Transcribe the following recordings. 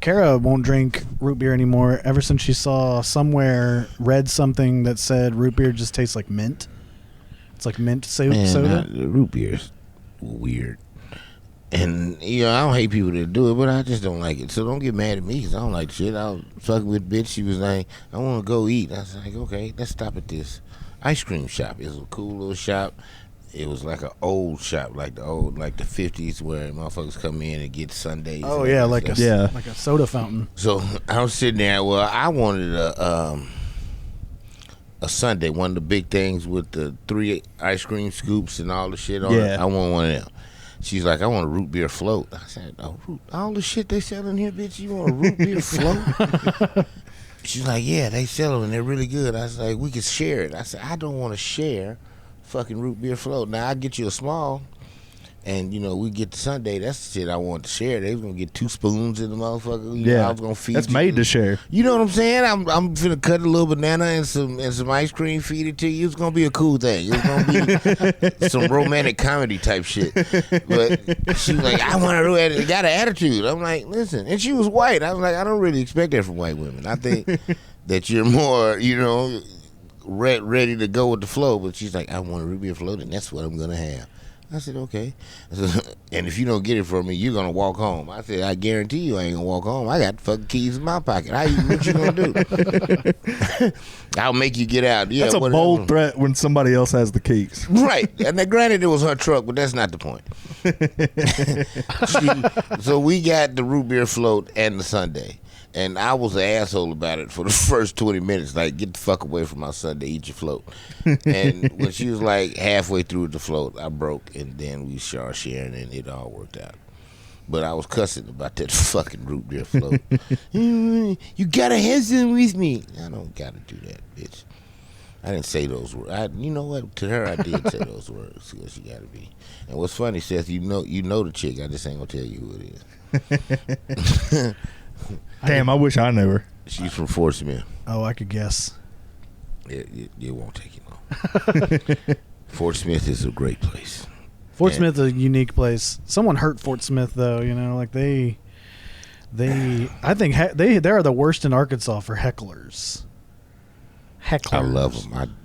Kara won't drink root beer anymore ever since she saw read something that said root beer just tastes like mint. It's like mint soda. Root beer's weird. And, I don't hate people that do it, but I just don't like it. So don't get mad at me because I don't like shit. I was fucking with bitch. She was like, I want to go eat. I was like, okay, let's stop at this ice cream shop. It was a cool little shop. It was like an old shop, like the 50s where motherfuckers come in and get sundaes. Oh, yeah, like a soda fountain. So I was sitting there. Well, I wanted a sundae, one of the big things with the 3 ice cream scoops and all the shit on it. I want one of them. She's like, I want a root beer float. I said, all the shit they selling here, bitch, you want a root beer float? She's like, yeah, they sell them and they're really good. I was like, we could share it. I said, I don't want to share fucking root beer float. Now, I'll get you a small, and, we get the sundae. That's the shit I want to share. They was going to get 2 spoons in the motherfucker. I was going to feed that's you. made to share. You know what I'm saying? I'm finna cut a little banana and some ice cream, feed it to you. It's going to be a cool thing. It's going to be some romantic comedy type shit. But she was like, I want to got an attitude. I'm like, listen. And she was white. I was like, I don't really expect that from white women. I think that you're more, ready to go with the flow. But she's like, I want a root beer float, and that's what I'm going to have. I said, okay. And if you don't get it from me, you're going to walk home. I said, I guarantee you I ain't going to walk home. I got the fucking keys in my pocket. What you going to do? I'll make you get out. Yeah, that's a bold threat when somebody else has the keys. Right. And then, granted, it was her truck, but that's not the point. So we got the root beer float and the sundae. And I was an asshole about it for the first 20 minutes. Like, get the fuck away from my sundae, eat your float. And when she was like halfway through the float, I broke. And then we started sharing, and it all worked out. But I was cussing about that fucking root beer float. You gotta have some with me. I don't gotta do that, bitch. I didn't say those words. You know what? To her, I did say those words. Because she gotta be. And what's funny, Seth, you know the chick. I just ain't gonna tell you who it is. Damn, I wish I knew her. She's from Fort Smith. Oh, I could guess. It won't take you long. Fort Smith is a great place. Fort Smith is a unique place. Someone hurt Fort Smith, though. Like they I think they are the worst in Arkansas for hecklers. I love them.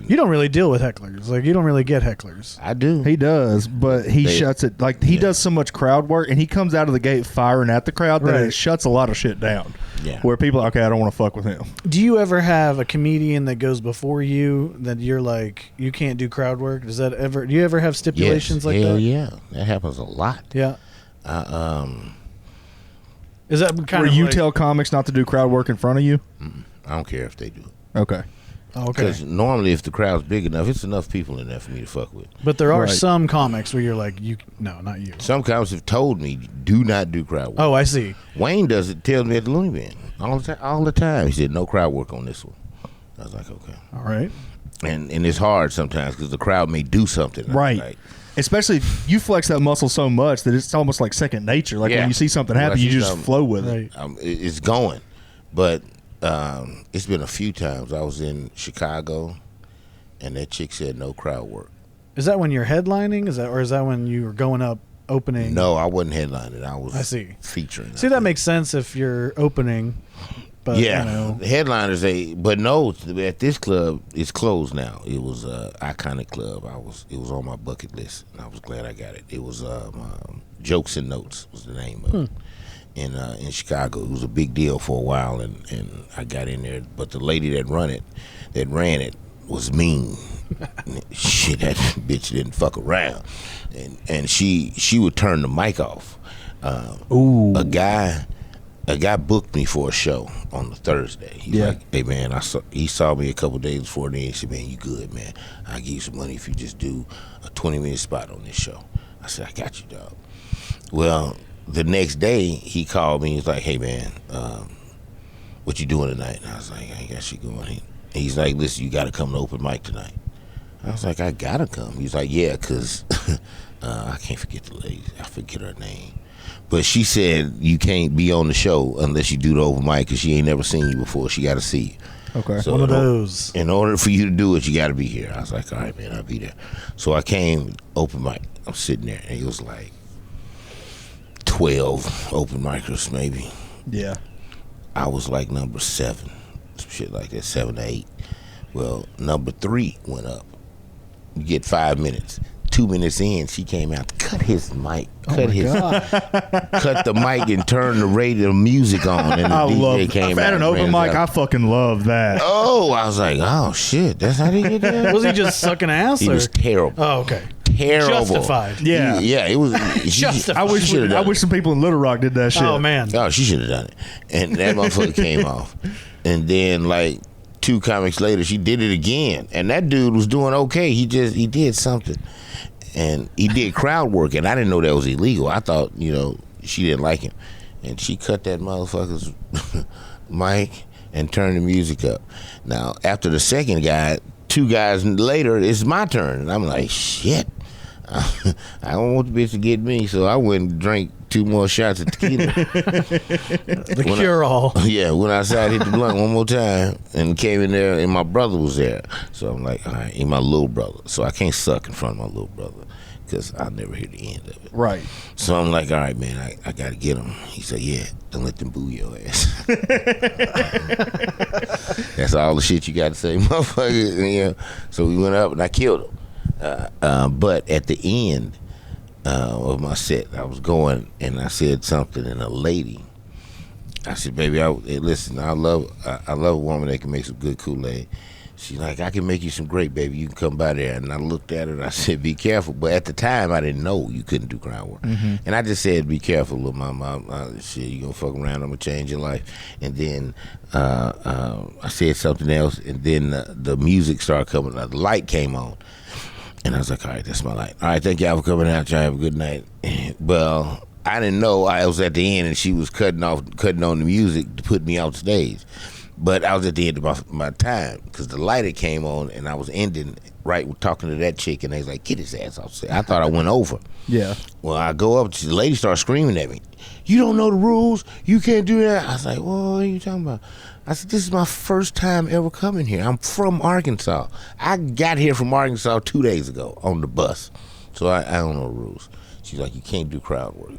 You don't really deal with hecklers. Like, you don't really get hecklers. I do. He does, but he shuts it. Like, he does so much crowd work, and he comes out of the gate firing at the crowd that it shuts a lot of shit down. Yeah. Where people are, okay, I don't want to fuck with him. Do you ever have a comedian that goes before you that you're like, you can't do crowd work? Do you ever have stipulations like that? Hell yeah. That happens a lot. Yeah. Is that kind where of you like, tell comics not to do crowd work in front of you? I don't care if they do. Okay. Oh, okay. Because normally, if the crowd's big enough, it's enough people in there for me to fuck with. But there are some comics where you're like, no, not you. Some comics have told me, do not do crowd work. Oh, I see. Wayne does it, tells me at the Looney Bin all the time. He said, no crowd work on this one. I was like, okay. All right. And it's hard sometimes because the crowd may do something. Right. Like, especially you flex that muscle so much that it's almost like second nature. Like when you see something happen, you just flow with it. It's going. But it's been a few times. I was in Chicago, and that chick said no crowd work. Is that when you're headlining? Is that when you were going up opening? No, I wasn't headlining. I was featuring. See, that makes sense if you're opening. But, the headliners, but no, at this club, it's closed now. It was an iconic club. It was on my bucket list, and I was glad I got it. It was Jokes and Notes was the name of it. In Chicago. It was a big deal for a while, and I got in there. But the lady that ran it was mean. Shit, that bitch didn't fuck around, and she would turn the mic off. A guy booked me for a show on the Thursday. He's like, hey man, he saw me a couple days before then. He said, man, you good, man. I'll give you some money if you just do a 20-minute spot on this show. I said, I got you, dog. Well, the next day, he called me. He's like, hey, man, what you doing tonight? And I was like, I ain't got shit going. And he's like, listen, you got to come to open mic tonight. I was like, I got to come. He's like, yeah, because I can't forget the lady. I forget her name. But she said you can't be on the show unless you do the open mic because she ain't never seen you before. She got to see you. Okay. So one of those. In order for you to do it, you got to be here. I was like, all right, man, I'll be there. So I came, open mic. I'm sitting there, and it was like 12 open micers maybe. Yeah. I was like number 7, some shit like that, 7 to 8. Well, number 3 went up. You get 5 minutes. 2 minutes in, she came out, cut his mic, cut the mic and turn the radio music on, and the DJ came out. At an open mic, I fucking love that. Oh, I was like, oh shit, that's how they get that? Was he just sucking ass? He was terrible. Oh, okay. Terrible. Justified. Yeah. Yeah, it was Justified. I wish some people in Little Rock did that shit. Oh man. Oh, she should have done it. And that motherfucker came off. And then like 2 comics later, she did it again. And that dude was doing okay. He did something. And he did crowd work, and I didn't know that was illegal. I thought, she didn't like him. And she cut that motherfucker's mic and turned the music up. Now, after the second guy, 2 guys later, it's my turn. And I'm like, shit. I don't want the bitch to get me, so I went and drank 2 more shots of tequila. The cure-all. Yeah, went outside, hit the blunt one more time, and came in there, and my brother was there. So I'm like, all right, and my little brother. So I can't suck in front of my little brother because I'll never hear the end of it. Right. So I'm like, all right, man, I got to get him. He said, yeah, don't let them boo your ass. That's all the shit you got to say, motherfucker. So we went up, and I killed him. But at the end of my set, I was going and I said something, and a lady, I said, baby, hey, listen, I love a woman that can make some good Kool-Aid. She's like, I can make you some great, baby. You can come by there. And I looked at her and I said, be careful. But at the time, I didn't know you couldn't do crowd work. Mm-hmm. And I just said, be careful, little mama. Shit, you gonna fuck around, I'm gonna change your life. And then I said something else, and then the music started coming. The light came on. And I was like, all right, that's my light. All right, thank y'all for coming out. Y'all have a good night. Well, I didn't know I was at the end, and she was cutting on the music to put me off stage. But I was at the end of my time because the light had came on, and I was ending right with talking to that chick, and they was like, get his ass off stage. I thought I went over. Yeah. Well, I go up, the lady starts screaming at me. You don't know the rules. You can't do that. I was like, well, what are you talking about? I said, this is my first time ever coming here. I'm from Arkansas. I got here from Arkansas 2 days ago on the bus. So I don't know the rules. She's like, you can't do crowd work.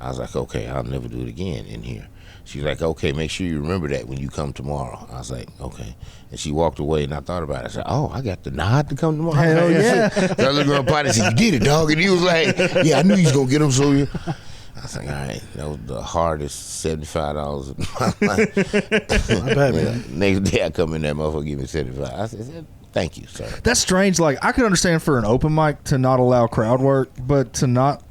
I was like, okay, I'll never do it again in here. She's like, okay, make sure you remember that when you come tomorrow. I was like, okay. And she walked away, and I thought about it. I said, oh, I got the nod to come tomorrow. Hell yeah. So I looked at my partner and said, you did it, dog. And he was like, yeah, I knew you was going to get him. So I was like, all right, that was the hardest $75 of my life. I bet, man. Next day I come in there, motherfucker give me $75. I said, thank you, sir. That's strange. Like, I could understand for an open mic to not allow crowd work, but to not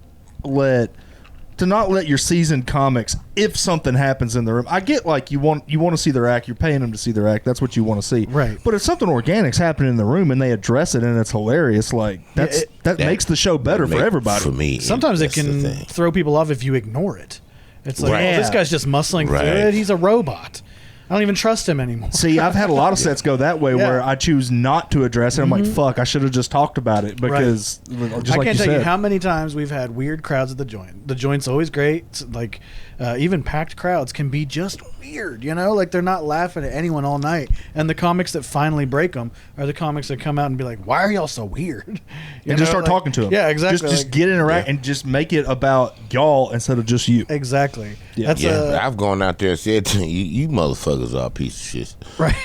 let your seasoned comics, if something happens in the room. I get, like, you want to see their act, you're paying them to see their act, that's what you want to see. Right. But if something organic's happening in the room and they address it and it's hilarious, like, that makes the show better for everybody. For me, sometimes it can throw people off if you ignore it. It's like, Right. oh, this guy's just muscling through it. He's a robot. I don't even trust him anymore. See, I've had a lot of sets go that way where I choose not to address it. I'm like, fuck, I should have just talked about it because just I like can't you tell you said. how many times we've had weird crowds at the joint. The joint's always great. It's like even packed crowds can be just weird, like they're not laughing at anyone all night. And the comics that finally break them are the comics that come out and be like, why are y'all so weird? And just start talking to them. Yeah, exactly. Just get interact and just make it about y'all instead of just you. Exactly. Yeah. I've gone out there and said to you motherfuckers are a piece of shit. Right.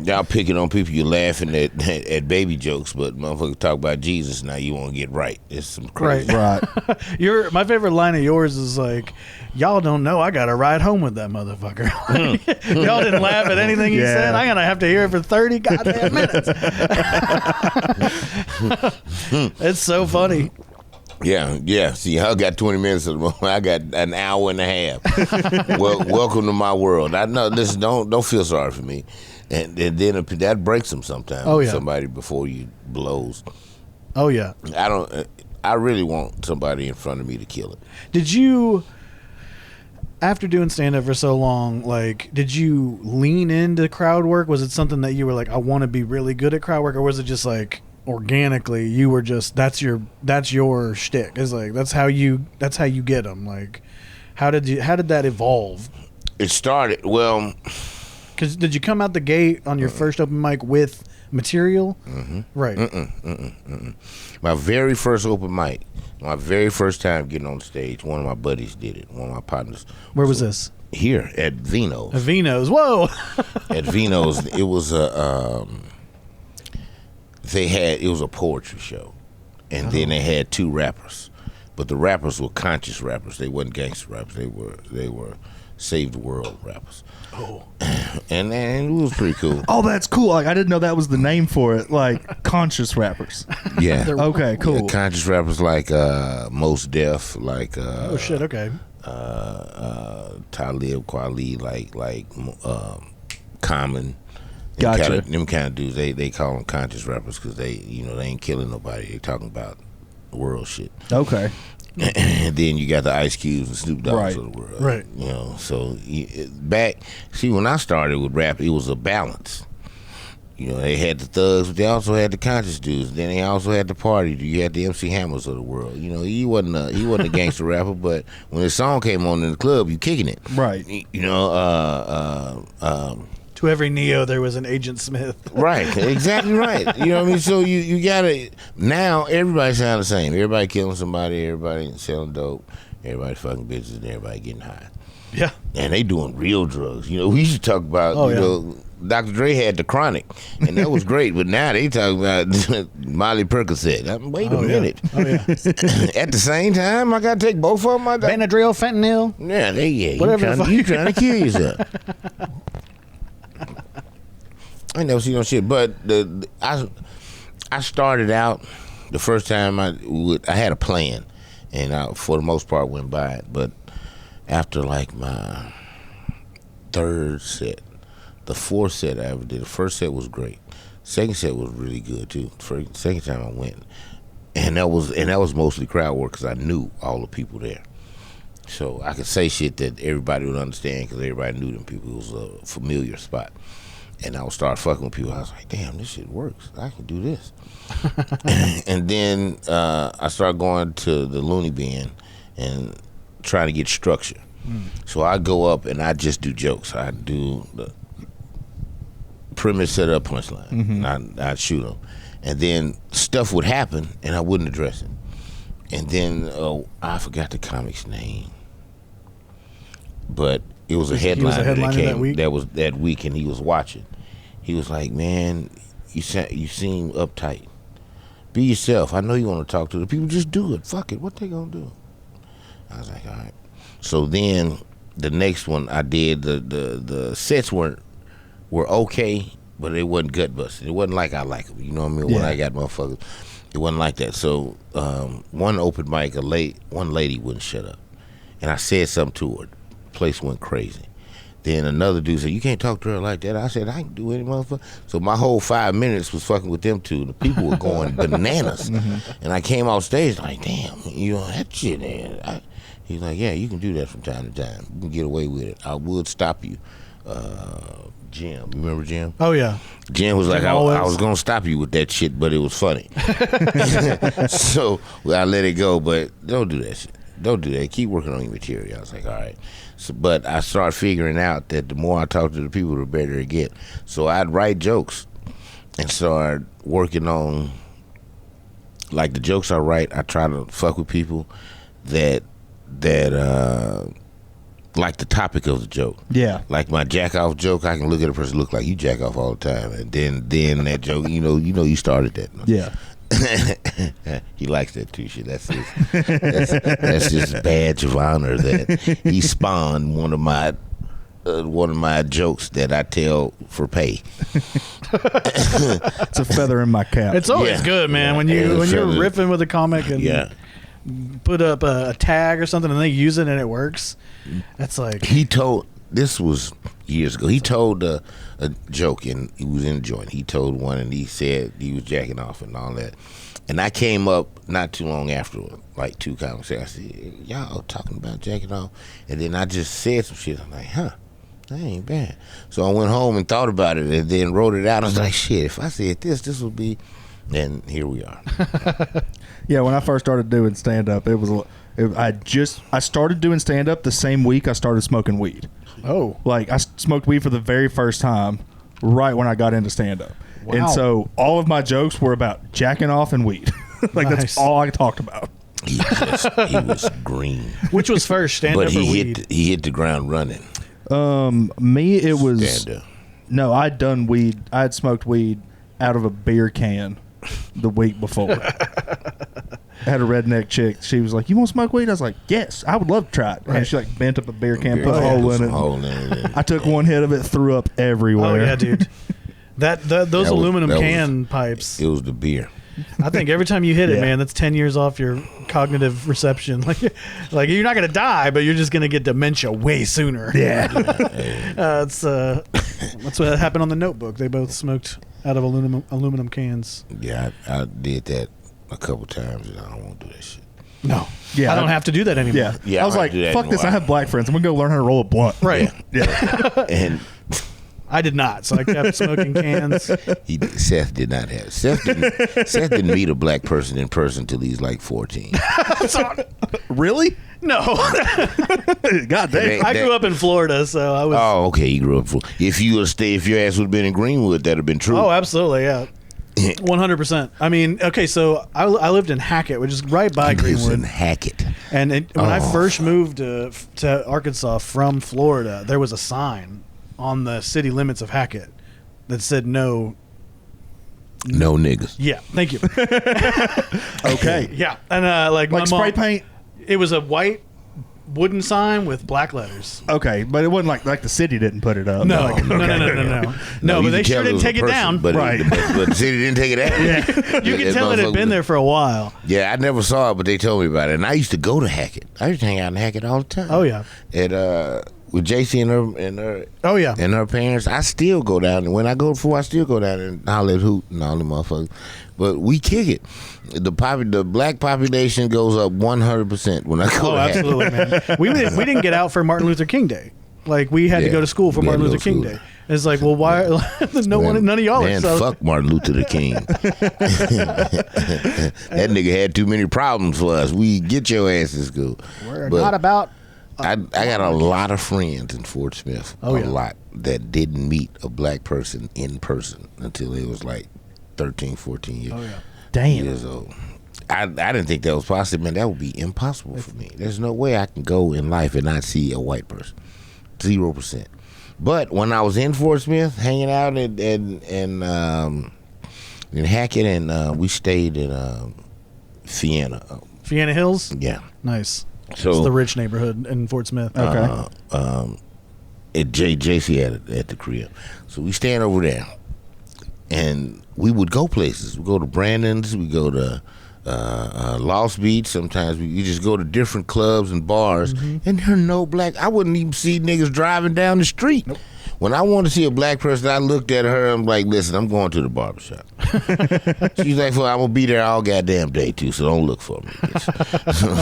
Y'all picking on people, you're laughing at baby jokes, but motherfuckers talk about Jesus, now you want to get right. It's some crazy. Right. My favorite line of yours is like, y'all don't know I got to ride home with that motherfucker. Y'all didn't laugh at anything he said. I'm going to have to hear it for 30 goddamn minutes. It's so funny. Yeah. See, I got 20 minutes. I got an hour and a half. Well, welcome to my world. I know. Listen, don't feel sorry for me. And then that breaks them sometimes. Oh, yeah. Somebody before you blows. Oh yeah. I really want somebody in front of me to kill it. Did you, after doing stand-up for so long, like, did you lean into crowd work? Was it something that you were like, I want to be really good at crowd work, or was it just like organically you were just that's your shtick? It's like that's how you get them. Like, how did that evolve? It started well. Because did you come out the gate on your first open mic with material? Mm-hmm. Right. My very first open mic, my very first time getting on stage, one of my buddies did it. One of my partners. Where was this? Here at Vino's. Vino's. Whoa. At Vino's, it was a it was a poetry show, and then they had 2 rappers, but the rappers were conscious rappers. They wasn't gangster rappers. They were save the world rappers. Oh. And it was pretty cool. Oh, that's cool. Like I didn't know that was the name for it. Like conscious rappers. Yeah. Okay, cool. Yeah, conscious rappers like Mos Def, like Oh shit. Okay. Talib Kweli, like Common. Gotcha. Them kind of dudes. They call them conscious rappers because they ain't killing nobody. They talking about world shit. Okay. And then you got the Ice Cubes and Snoop Dogg's Right. of the world. Right. So when I started with rap, it was a balance. They had the thugs, but they also had the conscious dudes. Then they also had the party. You had the MC Hammers of the world. He wasn't a gangster rapper, but when his song came on in the club, you kicking it. Right. To every Neo, there was an Agent Smith. Right, exactly right. You know what I mean? So you gotta, now everybody sound the same. Everybody killing somebody, everybody selling dope, everybody fucking bitches, and everybody getting high. Yeah. And they doing real drugs. We used to talk about, Dr. Dre had the chronic, and that was great, but now they talk about Molly Percocet. Wait a minute. Oh, yeah. At the same time, I gotta take both of them? Benadryl, fentanyl. Yeah, Whatever you trying to kill yourself. I never see no shit, but I started out the first time I had a plan, and I, for the most part, went by it. But after like my 3rd set, the 4th set I ever did, the first set was great. Second set was really good too. Second time I went, and that was mostly crowd work because I knew all the people there, so I could say shit that everybody would understand because everybody knew them people. It was a familiar spot. And I would start fucking with people. I was like, damn, this shit works. I can do this. And then I started going to the Looney Bin and trying to get structure. So I go up and I just do jokes. I do the premise, set up, punchline. And I'd shoot them. And then stuff would happen and I wouldn't address it. And then I forgot the comic's name. But it was a headliner that came that week, and he was watching. He was like, "Man, you seem uptight. Be yourself. I know you want to talk to the people. Just do it. Fuck it. What they gonna do?" I was like, "All right." So then the next one I did, the sets were okay, but it wasn't gut busting. It wasn't like I like them. You know what I mean? Yeah. When I got motherfuckers, it wasn't like that. So one open mic, one lady wouldn't shut up, and I said something to her. Place went crazy. Then another dude said, "You can't talk to her like that." I said, "I can do any motherfucker." So my whole 5 minutes was fucking with them two. The people were going bananas. And I came off stage like, damn, that shit, man. He's like, "Yeah, you can do that from time to time. You can get away with it. I would stop you." Jim, remember Jim? Oh yeah. Jim was like, I was gonna stop you with that shit, but it was funny. So I let it go, but don't do that shit. Don't do that. Keep working on your material. I was like, all right. So, but I started figuring out that the more I talk to the people, the better it get. So I'd write jokes and start working on, like, the jokes I write. I try to fuck with people that like the topic of the joke. Yeah. Like my jack off joke, I can look at a person look like you jack off all the time, and then that joke, you started that. Yeah. He likes that too. Shit. That's his badge of honor that he spawned one of my jokes that I tell for pay. It's a feather in my cap. It's always good, man. When you're riffing with a comic and put up a tag or something and they use it and it works. That's like this was years ago. He told a joke and he was in a joint. He told one and he said he was jacking off and all that. And I came up not too long afterward, like 2 comics. I said, "Y'all talking about jacking off?" And then I just said some shit. I'm like, "Huh, that ain't bad." So I went home and thought about it and then wrote it out. I was like, "Shit, if I said this would be," and here we are. Yeah, when I first started doing stand-up, I started doing stand-up the same week I started smoking weed. Oh. Like, I smoked weed for the very first time right when I got into stand-up. Wow. And so all of my jokes were about jacking off and weed. Like, Nice. That's all I talked about. He was green. Which was first, stand-up but or weed? he hit the ground running. Me, it was Stand up. no. I'd done weed. I had smoked weed out of a beer can the week before. I had a redneck chick. She was like, "You want to smoke weed?" I was like, "Yes, I would love to try it." Right. And she like bent up a beer can, put a Yeah, hole put in some it. hole in it. I took one hit of it, threw up everywhere. Oh yeah, dude. Those aluminum that was- can pipes. It was the beer. I think every time you hit it, Yeah. man, that's 10 years off your cognitive reception. Like you're not gonna die, but you're just gonna get dementia way sooner. Yeah. That's what happened on The Notebook. They both smoked out of aluminum cans. Yeah, I did that a couple times, and I don't want to do that shit. No, Yeah, I don't have to do that anymore. Yeah. Yeah, I was I like, do that fuck in a this. I while. have black friends. I'm going to go learn how to roll a blunt. Right. Yeah. And I did not, so I kept smoking cans. Seth did not have. Seth didn't meet a black person in person until he's like 14. Really? No, God damn. I grew up in Florida, so I was. Oh, okay. You grew up. If your ass would have been in Greenwood, that'd have been true. Oh, absolutely, yeah. 100%. I mean, okay, so I lived in Hackett, which is right by He lives in Greenwood. Hackett. And when I Oh, first moved to Arkansas from Florida, there was a sign on the city limits of Hackett that said no. No niggas. Yeah, thank you. Okay. Yeah, and like my Like mom, spray paint? It was a white wooden sign with black letters. Okay, but it wasn't like the city didn't put it up. No, Like, no, No, but you they can sure tell it didn't was a take it person, down. But Right. but the city didn't take it out. You can tell it had been there for a while. Yeah, I never saw it, but they told me about it. And I used to go to Hackett. I used to hang out in Hackett all the time. Oh yeah. With JC and her Oh yeah. and her parents, I still go down. And when I go before, I still go down and holler at Hoot and all the motherfuckers. But we kick it. The black population goes up 100% when I go Oh, to Hackett. absolutely, man. We didn't get out for Martin Luther King Day. Like we had to Yeah, go to school for we had Martin to Luther go to King school. Day. It's like, well, why? None of y'all Man, are. So, fuck Martin Luther the King. That nigga had too many problems for us. We get your ass to school. we're But not about. I got a lot of friends in Fort Smith. Oh, a yeah. lot that didn't meet a black person in person until they was like 13, 14 years, Oh yeah. damn. years old. I didn't think that was possible. Man, that would be impossible for me. There's no way I can go in life and not see a white person. 0%. But when I was in Fort Smith, hanging out in Hackett, and we stayed in Fiena. Fiena Hills. Yeah. Nice. So It's the rich neighborhood in Fort Smith. Okay. at JC had it at the crib. So we stand over there, and we would go places. We go to Brandon's. We go to Lost Beach. Sometimes we just go to different clubs and bars, and there are no black. I wouldn't even see niggas driving down the street. Nope. When I want to see a black person, I looked at her. I'm like, listen, I'm going to the barbershop. She's like, well, I'm going to be there all goddamn day, too, so don't look for me.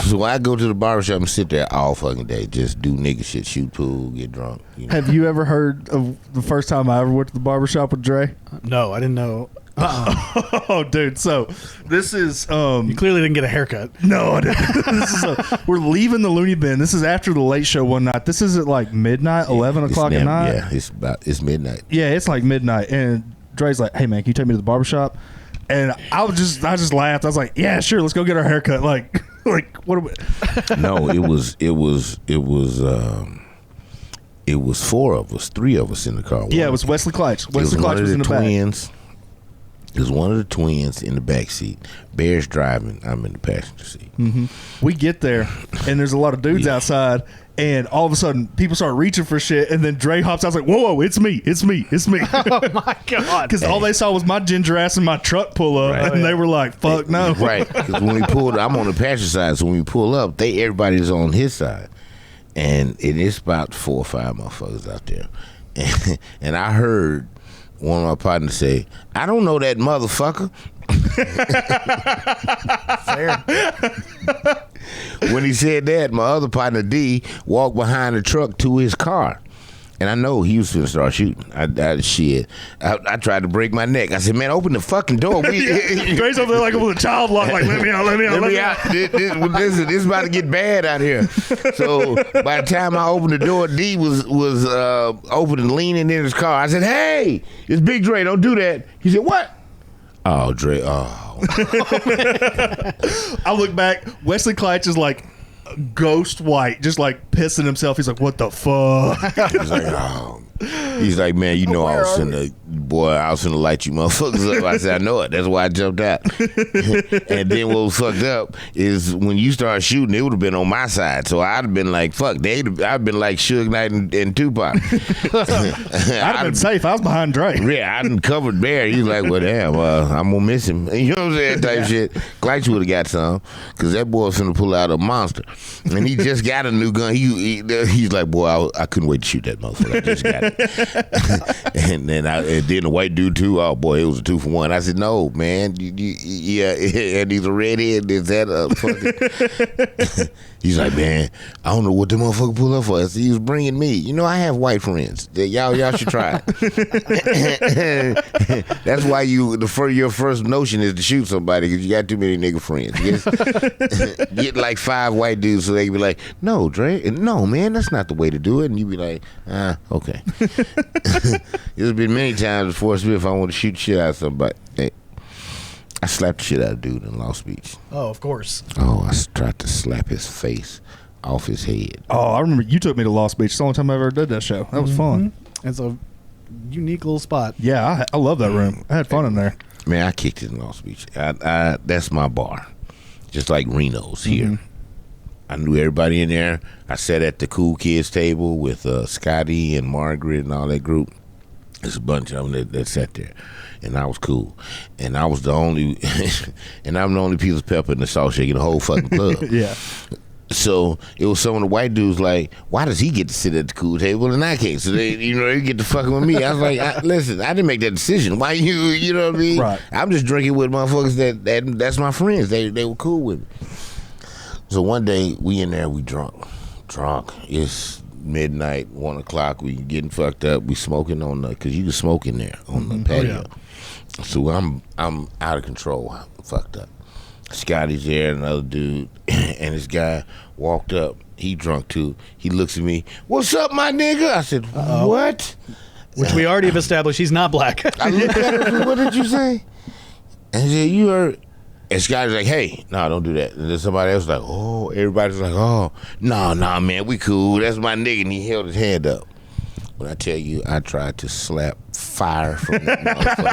So I go to the barbershop and sit there all fucking day, just do nigga shit, shoot pool, get drunk. You know? Have you ever heard of the first time I ever went to the barbershop with Dre? No, I didn't know. Oh, dude. So this is You clearly didn't get a haircut. no, I didn't. This is we're leaving the loony bin. This is after the late show one night. This is at like midnight, 11 It's o'clock at now- night. Yeah, it's midnight. Yeah, it's like midnight, and Dre's like, "Hey man, can you take me to the barbershop?" And I just laughed. I was like, "Yeah, sure, let's go get our haircut." Like what? Are we? No, it was four of us, three of us in the car. Yeah, it was Wesley Kleitz. Wesley Kleitz was in the back. twins. It was one of the twins in the back seat. Bear's driving. I'm in the passenger seat. We get there, and there's a lot of dudes Yeah. outside, and all of a sudden, people start reaching for shit, and then Dre hops out. I was like, "Whoa, it's me, it's me, it's me!" Oh my god! Because all they saw was my ginger ass and my truck pull up, Right. and they were like, "Fuck no!" Right. 'Cause when we pulled, I'm on the passenger side, so when we pull up, everybody's on his side, and it's about 4 or 5 motherfuckers out there, and I heard one of my partners say, "I don't know that motherfucker." Fair. When he said that, my other partner D walked behind the truck to his car, and I know he was going to start shooting. I tried to break my neck. I said, "Man, open the fucking door." Dre's over there like with a child lock, like, "Let me out, let me out, Let me out. This is about to get bad out here. So by the time I opened the door, D was open and leaning in his car. I said, "Hey, it's Big Dre. Don't do that." He said, "What?" "Oh, Dre. Oh." I look back. Wesley Kleitz is like ghost white, just like pissing himself. He's like, what the fuck? He's like, he's like, man, you know, I was finna light you motherfuckers up. I said, I know it. That's why I jumped out. And then what was fucked up is when you started shooting, it would have been on my side. So I'd have been like, fuck, I'd been like Suge Knight and Tupac. I'd have been safe. I was behind Dre. Yeah, I done covered Bair. He's like, well, damn, I'm gonna miss him. You know what I'm saying? Type shit. Clutch would have got some, because that boy was finna pull out a monster. And he just got a new gun. He's like, boy, I couldn't wait to shoot that motherfucker. I just got it. And then the white dude too. Oh boy, it was a 2-for-1. I said, no, man. Yeah, and he's a redhead. Is that a fucking? He's like, man, I don't know what the motherfucker pulled up for. I said, he was bringing me. You know, I have white friends. Y'all should try it. That's why your first notion is to shoot somebody, because you got too many nigga friends. Get like 5 white dudes so they can be like, no, Dre, no, man, that's not the way to do it. And you be like, okay. There's been many times before, if I want to shoot shit out of somebody. Hey, I slapped the shit out of a dude in Lost Beach. Oh, of course. Oh, I tried to slap his face off his head. Oh, I remember you took me to Lost Beach. It's the only time I ever did that show. That was fun. It's a unique little spot. Yeah, I love that room. I had fun in there. Man, I kicked it in Lost Beach. That's my bar. Just like Reno's here. I knew everybody in there. I sat at the cool kids table with Scotty and Margaret and all that group. There's a bunch of them that sat there, and I was cool. And I was the only, and I'm the only piece of pepper in the salt shaker in the whole fucking club. Yeah. So it was some of the white dudes like, why does he get to sit at the cool table and I can't? So they get to fucking with me. I was like, listen, I didn't make that decision. Why you know what I mean? Right. I'm just drinking with motherfuckers that's my friends. They were cool with me. So one day we in there, we drunk. It's midnight, 1 o'clock. We getting fucked up. We smoking on because you can smoke in there on the patio. Oh, yeah. So I'm out of control. I'm fucked up. Scotty's there, another dude, and this guy walked up. He drunk too. He looks at me. What's up, my nigga? I said, what? Which we already have established he's not black. I looked at him. What did you say? And he said, you heard. And Scotty's like, hey, no, don't do that. And then somebody else was like, oh, everybody's like, oh, no, man, we cool. That's my nigga. And he held his hand up. When I tell you, I tried to slap fire from that motherfucker.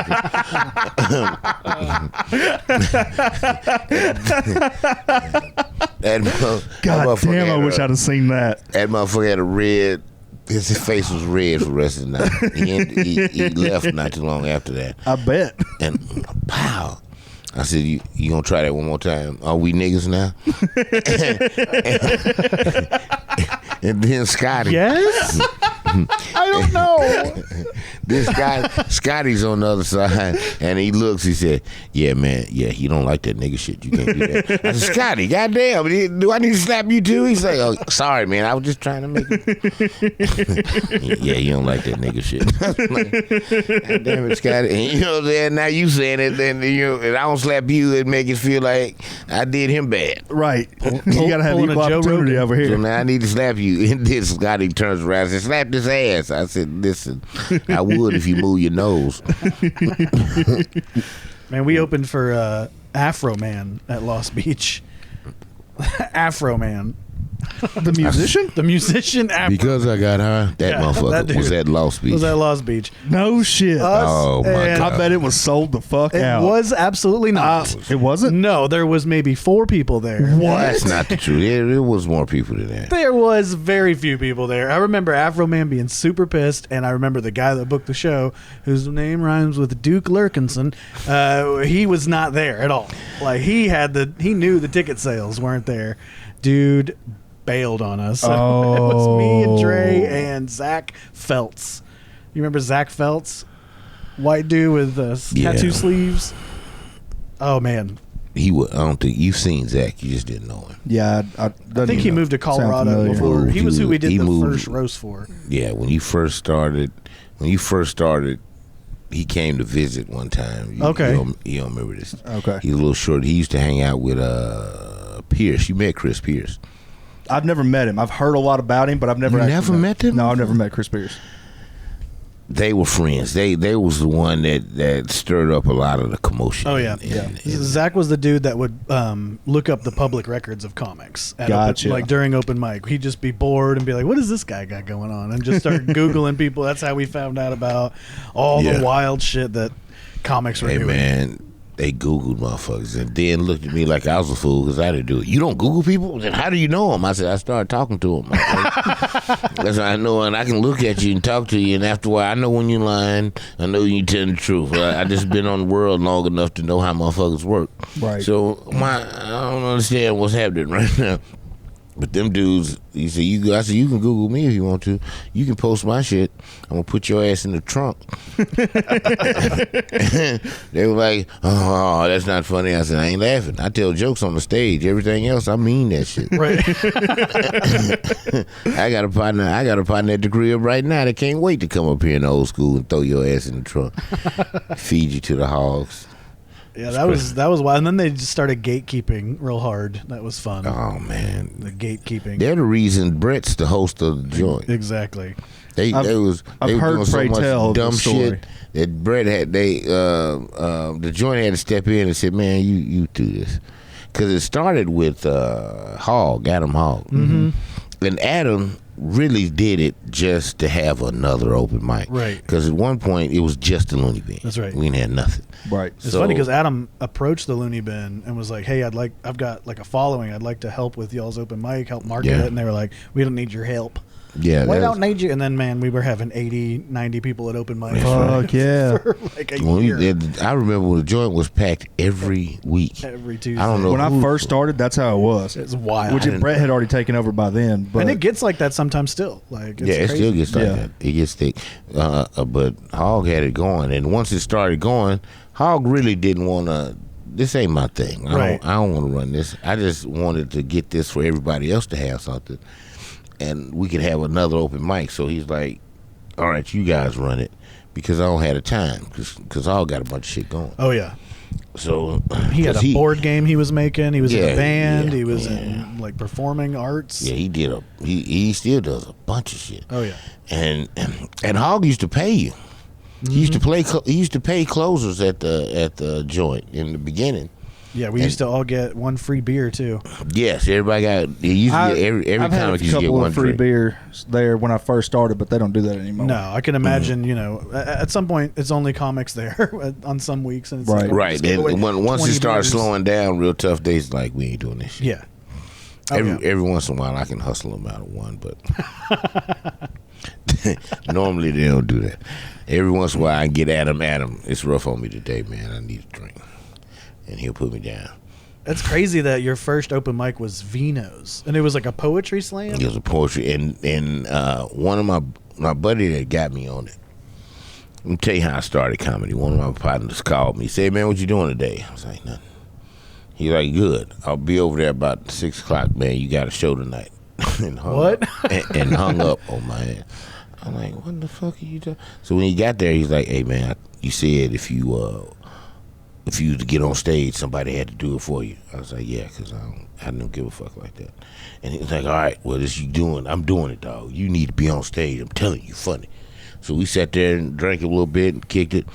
God damn, I wish I'd have seen that. That motherfucker had a red, his face was red for the rest of the night. He left not too long after that. I bet. And pow. I said, you gonna try that one more time? Are we niggas now? And then Scotty. Yes? I don't know. This guy, Scotty's on the other side, and he looks, he said, yeah, man, yeah, you don't like that nigga shit. You can't do that. I said, Scotty, goddamn, do I need to slap you too? He's like, oh, sorry, man, I was just trying to make it. Yeah, you don't like that nigga shit. Like, God damn it, Scotty. And you know what I'm saying? Now you saying it, then and I don't slap you, it make it feel like I did him bad. Right. You gotta have equal opportunity over here. So now I need to slap you. And then Scotty turns around and says, slap this ass. I said, listen, I would if you move your nose. Man, we opened for Afro Man at Lost Beach. Afro Man. The musician? The musician Afro. Because I got high, that motherfucker was at Lost Beach. Was at Lost Beach. No shit. Oh, my God. I bet it was sold the fuck out. It was absolutely not. It wasn't? No, there was maybe 4 people there. What? That's not the truth. There was more people than that. There was very few people there. I remember Afro Man being super pissed, and I remember the guy that booked the show, whose name rhymes with Duke Lurkinson, he was not there at all. Like, he knew the ticket sales weren't there. Dude bailed on us. Oh. It was me and Dre and Zach Feltz. You remember Zach Feltz? White dude with tattoo sleeves. Oh, man. I don't think you've seen Zach. You just didn't know him. Yeah, I think he moved to Colorado before. He was who we did the first roast for. Yeah, when you first started, he came to visit one time. You don't remember this. Okay. He's a little short. He used to hang out with Pierce. You met Chris Pierce. I've never met him. I've heard a lot about him, but I've never met him? No, I've never met Chris Pierce. they were friends. They was the one that stirred up a lot of the commotion. Oh yeah, Zach was the dude that would look up the public records of comics at Gotcha. during open mic. He'd just be bored and be like, "What does this guy got going on?" and just start googling people. That's how we found out about all the wild shit that comics were doing. Man, they Googled motherfuckers and then looked at me like I was a fool because I didn't do it. You don't Google people? Then how do you know them? I said, I started talking to them. That's how I know, and I can look at you and talk to you, and after a while, I know when you're lying. I know you telling the truth. I just been on the world long enough to know how motherfuckers work. Right. So I don't understand what's happening right now. But them dudes, I said, you can Google me if you want to. You can post my shit. I'm gonna put your ass in the trunk. They were like, "Oh, that's not funny." I said, "I ain't laughing. I tell jokes on the stage. Everything else, I mean that shit." Right. I got a partner at the crib right now that can't wait to come up here in the old school and throw your ass in the trunk, feed you to the hogs. Yeah, that was wild. And then they just started gatekeeping real hard. That was fun. Oh man, The gatekeeping. they're the reason Brett's the host of the joint. Exactly. They I've was heard doing so Pray much Tell the dumb story. shit that Brett had. The joint had to step in and said, "Man, you do this," because it started with Adam Hogg, Mm-hmm. and Adam really did it just to have another open mic, Right. Because at one point it was just the Looney Bin. That's right. We didn't have nothing. Right. It's funny because Adam approached the Looney Bin and was like, "Hey, I've got like a following. I'd like to help with y'all's open mic, help market it." And they were like, "We don't need your help. Yeah, We don't need you." And then, man, we were having 80, 90 people at open mic. Fuck yeah. For like a when year. I remember when the joint was packed every week. Every Tuesday. I don't know. When I first started, that's how it was. It's wild. Which Brett had already taken over by then. But and it gets like that sometimes still. Like, it's It crazy. still gets like Yeah. that. It gets thick. But Hogg had it going, and once it started going, Hogg really didn't want to. This ain't my thing. I don't want to run this. I just wanted to get this for everybody else to have something, and we could have another open mic. So he's like, "All right, you guys run it," because I don't have the time because Hogg got a bunch of shit going. Oh, yeah. So He had a board game he was making. He was in Yeah, a band. yeah, he was yeah. in like performing arts. Yeah, he still does a bunch of shit. Oh, yeah. And Hogg used to pay you. He used to play. He used to pay closers at the joint in the beginning. Yeah, we used to all get one free beer, too. Yes, everybody got. He used to get every I've had comic a used to get couple one of free drink. beers there when I first started, but they don't do that anymore. No, I can imagine, at some point, it's only comics there on some weeks. And it's Right. like, Right. let's give away Then once it 20 starts beers. slowing down real tough days, like we ain't doing this shit. Yeah. Oh, Every once in a while, I can hustle them out of one, but normally they don't do that. Every once in a while, I can get Adam. It's rough on me today, man. I need a drink, and he'll put me down. It's crazy that your first open mic was Vino's, and it was like a poetry slam. It was a poetry, and one of my buddy that got me on it. Let me tell you how I started comedy. One of my partners called me, said, "Man, what you doing today?" I was like, "Nothing." He's like, "Good. I'll be over there about 6 o'clock, man. You got a show tonight." and hung What? Up, and hung up on my ass. I'm like, "What the fuck are you doing?" So when he got there, he's like, "Hey, man, you said if you to get on stage, somebody had to do it for you." I was like, "Yeah, because I don't give a fuck like that." And he was like, "All right, well, this you doing? I'm doing it, dog. You need to be on stage. I'm telling you, funny." So we sat there and drank a little bit and kicked it,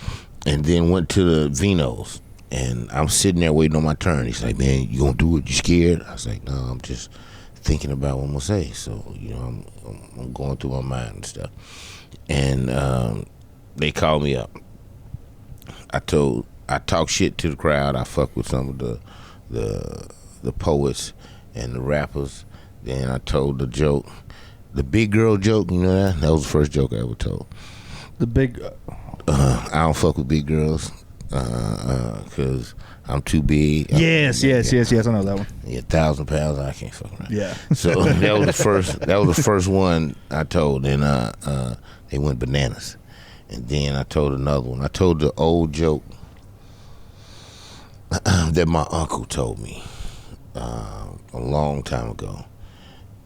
and then went to the Vino's. And I'm sitting there waiting on my turn. He's like, "Man, you gonna do it? You scared?" I was like, "No, I'm just thinking about what I'm gonna say." So I'm going through my mind and stuff. And they called me up. I talk shit to the crowd. I fuck with some of the poets and the rappers. Then I told the joke, the big girl joke. You know that? That was the first joke I ever told. The big. I don't fuck with big girls because I'm too big. Yes. I know that one. Yeah, 1,000 pounds. I can't fuck around. Yeah. So that was the first. That was the first one I told, and they went bananas. And then I told another one. I told the old joke that my uncle told me a long time ago,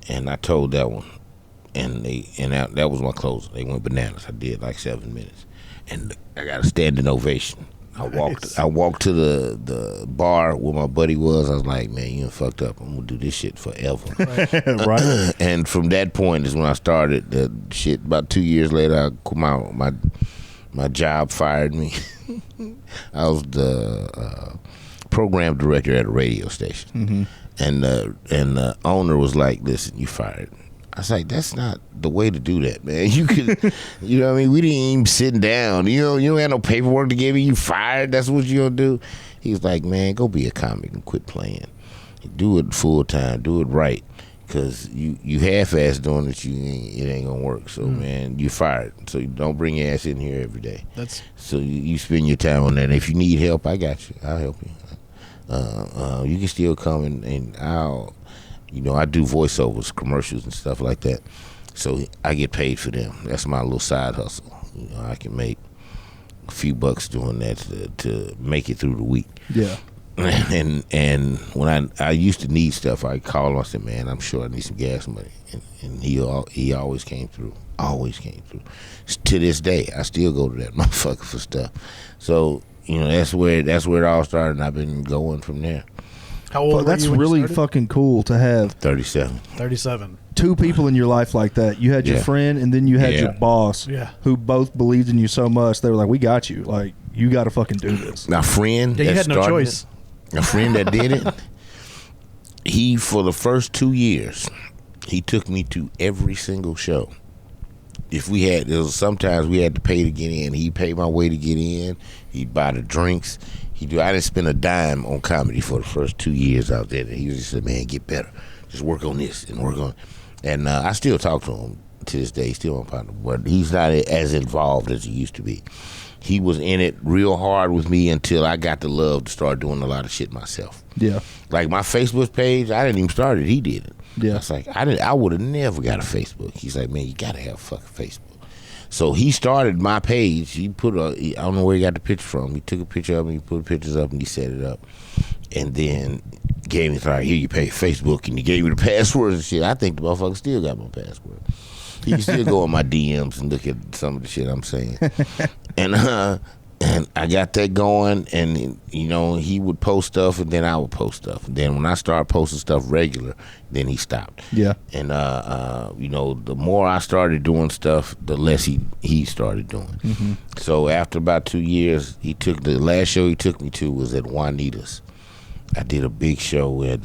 and I told that one, and that was my closer. They went bananas. I did like 7 minutes, and I got a standing ovation. I walked to the bar where my buddy was. I was like, man, you done fucked up. I'm gonna do this shit forever. Right. And from that point is when I started the shit. About 2 years later, I quit my job fired me. I was the program director at a radio station, and the owner was like, "Listen, you fired." I was like, "That's not the way to do that, man. You could, you know what I mean? We didn't even sit down. You don't have no paperwork to give me. You fired. That's what you gonna do." He was like, "Man, go be a comic and quit playing. Do it full time. Do it right." Because you half-ass doing it, it ain't gonna work. So man, you fired. So you don't bring your ass in here every day. So you spend your time on that. And if you need help, I got you. I'll help you. You can still come and I do voiceovers, commercials, and stuff like that. So I get paid for them. That's my little side hustle. I can make a few bucks doing that to make it through the week. Yeah. And when I used to need stuff, I called him. I said, "Man, I'm sure I need some gas money," and he always came through. Always came through. To this day, I still go to that motherfucker for stuff. So that's where it all started, and I've been going from there. How old were That's you when really you started? fucking cool to have 37. 37. two people in your life like that. You had your friend, and then you had your boss, who both believed in you so much. They were like, "We got you. Like, you got to fucking do this." My friend, you had no choice. A friend that did it. He, for the first 2 years, he took me to every single show. Sometimes we had to pay to get in. He'd pay my way to get in. He'd buy the drinks. I didn't spend a dime on comedy for the first 2 years out there. He was just said, "Man, get better. Just work on this and work on." And I still talk to him to this day. He's still my partner, but he's not as involved as he used to be. He was in it real hard with me until I got the love to start doing a lot of shit myself. Yeah. Like my Facebook page, I didn't even start it. He did it. Yeah. I was like, I would have never got a Facebook. He's like, "Man, you got to have a fucking Facebook." So he started my page. He I don't know where he got the picture from. He took a picture of me, he put pictures up, and he set it up. And then gave me, "All right, here you pay Facebook," and he gave me the passwords and shit. I think the motherfucker still got my password. He can still go in my DMs and look at some of the shit I'm saying. And I got that going, and he would post stuff, and then I would post stuff. And then when I started posting stuff regular, then he stopped. Yeah. And the more I started doing stuff, the less he started doing. Mm-hmm. So after about 2 years, the last show he took me to was at Juanita's. I did a big show at